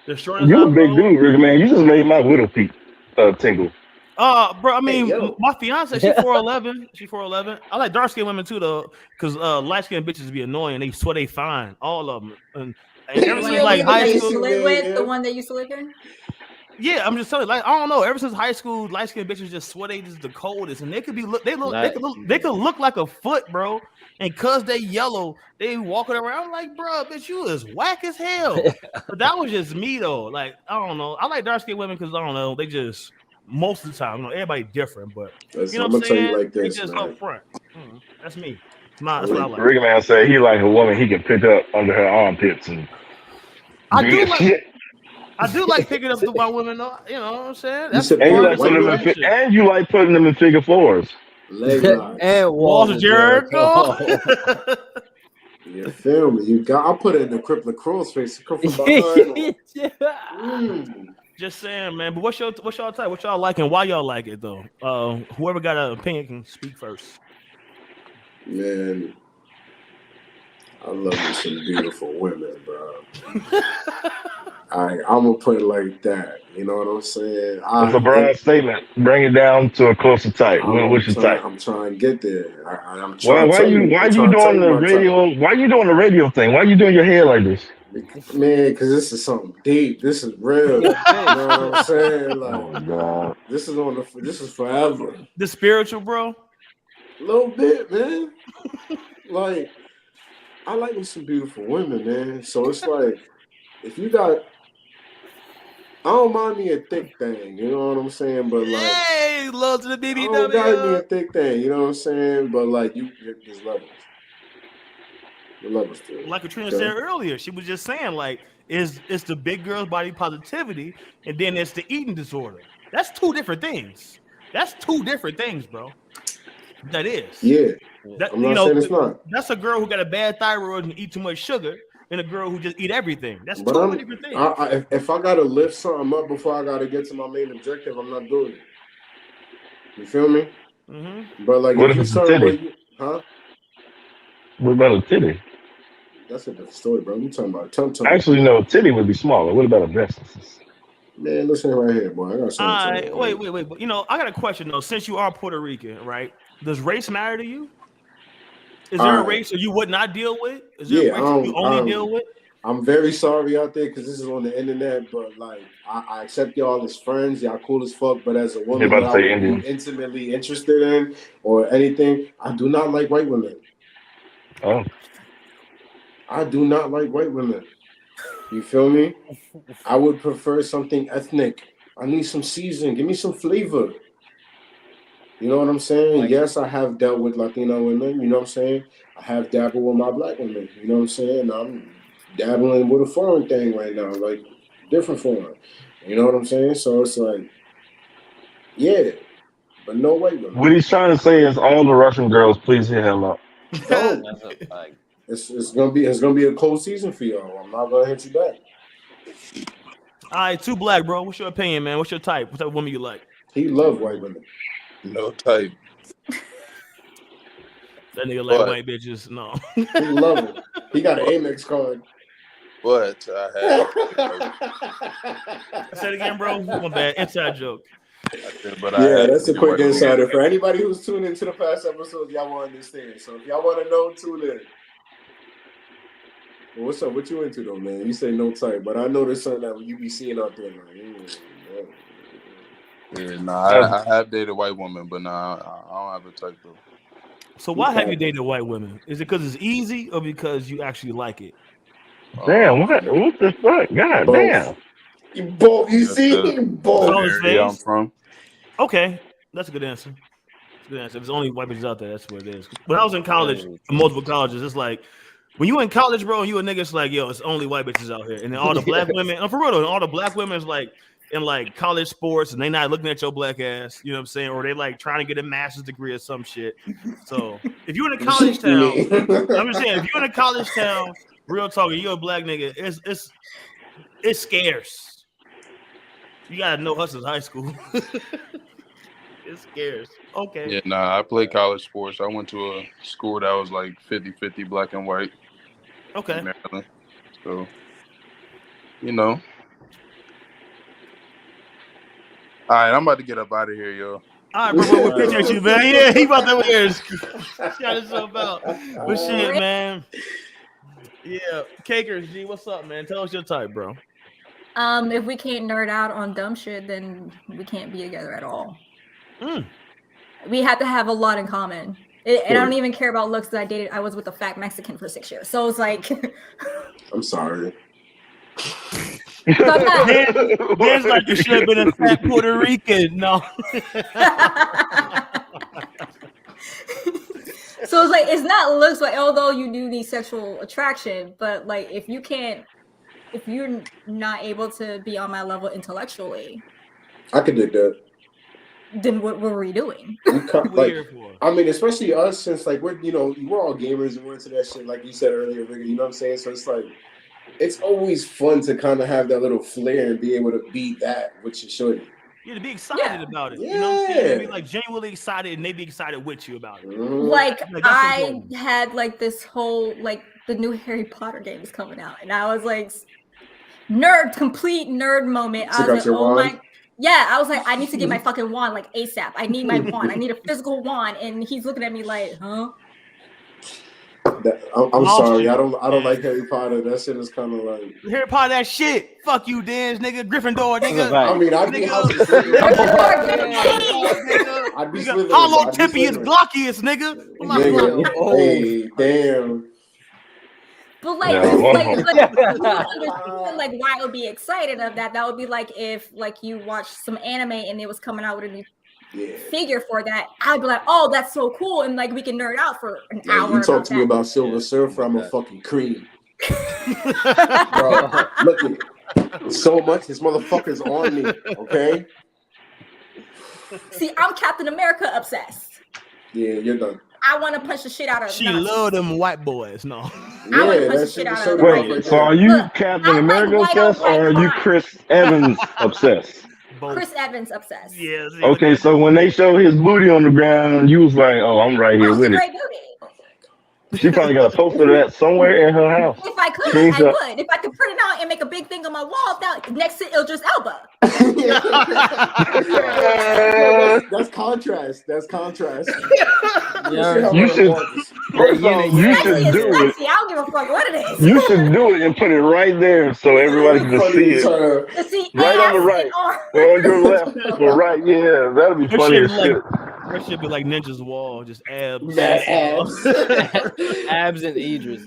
The shortest. You a big dude, Rick, man. You just made my widow feet tingle. Bro, I mean, my fiance, she's 4'11". She's 4'11". I like dark skinned women too, though, because light skinned bitches be annoying. They swear they fine, all of them. And ever since like high school, the one that used to live in. Yeah, I'm just telling you, like I don't know. Ever since high school, light skinned bitches just swear they just the coldest, and they could look like a foot, bro. And cause they yellow, they walking around like, bro, bitch, you is whack as hell. But that was just me though. Like I don't know. I like dark skinned women because I don't know. They just most of the time, everybody different, but you know what I'm saying? Like this, they just man. up front. That's me. That's what I like. Rick man said he like a woman he can pick up under her armpits and I do like picking up my women, though. You know what I'm saying? That's and you like putting them in figure fours. And Walls of Jericho. You feel me? I put it in the crippler Crow's face. Come from behind. Just saying, man. But what's y'all type? What y'all like and why y'all like it though? Whoever got an opinion can speak first. Man, I love me some beautiful women, bro. I'm gonna put it like that. You know what I'm saying? It's a broad statement. Bring it down to a closer type. What's your type? I'm trying to get there. I'm trying. Why you doing the radio? Why you doing the radio thing? Why you doing your hair like this? Man, because this is something deep. This is real. You know what I'm saying? Like, oh God, this is forever. The spiritual, bro. A little bit, man. Like, I like some beautiful women, man. So it's like, if you got, I don't mind me a thick thing, you know what I'm saying? But like, hey, love to the BBW. I don't got me a thick thing, you know what I'm saying? But like, there's levels. The levels to it. Like Katrina said earlier, she was just saying like, it's the big girl's body positivity, and then it's the eating disorder. That's 2 different things. That's 2 different things, bro. That is. Yeah. I'm not saying it's not. That's a girl who got a bad thyroid and eat too much sugar, and a girl who just eat everything. That's 2 different things. If I gotta lift something up before I gotta get to my main objective, I'm not doing it. You feel me? Mm-hmm. But like, what if it's a titty? What about a titty? That's a different story, bro. You talking about tum. Actually, no, titty would be smaller. What about a breast? Man, listen right here, boy. I got something. Wait. But, I got a question though. Since you are Puerto Rican, right? Does race matter to you? Is there a race that you would not deal with? Is there a race you only deal with? I'm very sorry out there because this is on the internet, but like I accept y'all as friends, y'all cool as fuck. But as a woman that I would be intimately interested in or anything, I do not like white women. Oh. I do not like white women. You feel me? I would prefer something ethnic. I need some season. Give me some flavor. You know what I'm saying? Yes, I have dealt with Latino women. You know what I'm saying? I have dabbled with my black women. You know what I'm saying? I'm dabbling with a foreign thing right now, like different foreign. You know what I'm saying? So it's like, yeah, but no white women. What he's trying to say is all the Russian girls, please hit him up. Don't. It's gonna be a cold season for y'all. I'm not gonna hit you back. All right, Too Black, bro. What's your opinion, man? What's your type? What type of woman you like? He love white women. No type. That nigga like white bitches. No. He love them. He got an Amex card. But I Say it again, bro. My bad. Inside joke. That's a quick insider for anybody who's tuned into the past episodes. Y'all want to understand. So if y'all want to know, tune in. Well, what's up? What you into though, man? You say no type, but I know there's something that you be seeing out there. I have dated white women, but I don't have a type though. So why have you dated white women? Is it because it's easy or because you actually like it? Damn, what the fuck? God damn. Both. You see? Both. Where I'm from. Okay, that's a good answer. If there's only white bitches out there, that's what it is. When I was in college, in multiple colleges, it's like when you in college, bro, you a nigga, it's like, yo, it's only white bitches out here. And then all the black women, for real though, all the black women is like in like college sports and they not looking at your black ass, you know what I'm saying? Or they like trying to get a master's degree or some shit. So if you're in a college town, I'm just saying, if you're in a college town, real talk, you're a black nigga, it's scarce. You gotta know us since high school. It's scarce. Okay. Yeah, I played college sports. I went to a school that was like 50-50 black and white. Okay. Maryland. So, you know. All right, I'm about to get up out of here, yo. All right, bro, we appreciate you, man. Yeah, he about to wear shout himself out. But shit, man. Yeah, Cakers, G, what's up, man? Tell us your type, bro. If we can't nerd out on dumb shit, then we can't be together at all. We have to have a lot in common. And I don't even care about looks. That I was with a fat Mexican for 6 years. So it's like I'm sorry. Dan's like you should have been a fat Puerto Rican. No. So it's like it's not looks, like although you do need sexual attraction, but like if you're not able to be on my level intellectually, I could dig that. Then what were we doing? I mean, especially us, since like we're all gamers and we're into that shit, like you said earlier, Vigor, you know what I'm saying? So it's like it's always fun to kind of have that little flair and be able to be that with your shorty. Yeah, to be excited about it. You know what I'm saying? To be like genuinely excited and they be excited with you about it. Like I had like this whole like the new Harry Potter game is coming out, and I was like complete nerd moment. I was like, oh my. Yeah, I was like, I need to get my fucking wand like ASAP. I need my wand. I need a physical wand, and he's looking at me like, huh? I'm sorry, I don't like Harry Potter. That shit is kind of like Harry Potter. That shit. Fuck you, Dans, nigga. Gryffindor, nigga. I mean, I'd be Slytherin. Hollow Tipius Glockius, nigga. Hey, damn. But like, like why I would be excited of that. That would be like if like you watched some anime and it was coming out with a new figure for that. I'd be like, oh, that's so cool, and like we can nerd out for an hour. You talk to me about Silver Surfer, I'm a fucking cream. Bro, look at it. So much, this motherfucker's on me. Okay. See, I'm Captain America obsessed. Yeah, you're done. I want to punch the shit out of. She love them white boys. No. I want to punch the shit out of. Wait, so are you Captain America obsessed or are you Chris Evans obsessed? Chris Evans obsessed. Yes. Okay, so when they show his booty on the ground, you was like, "Oh, I'm right here with it." She probably got a poster of that somewhere in her house. If I could, I would. If I could print it out and make a big thing on my wall next to Idris Elba. That's contrast. That's contrast. You should do it. I don't give a fuck what it is. You should do it and put it right there so everybody can just see it. Right on the right, or on your left, or right. Yeah, that'll be funny as shit. That should be like Ninja's wall, just abs. Abs and Idris.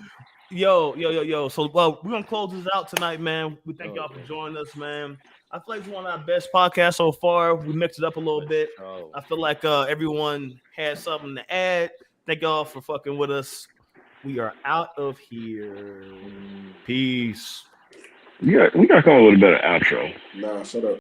Yo. So, we're gonna close this out tonight, man. We thank y'all for joining us, man. I feel like it's one of our best podcasts so far. We mixed it up a little bit. I feel like everyone had something to add. Thank y'all for fucking with us. We are out of here. Peace. We gotta come up with a better outro. Nah, shut up.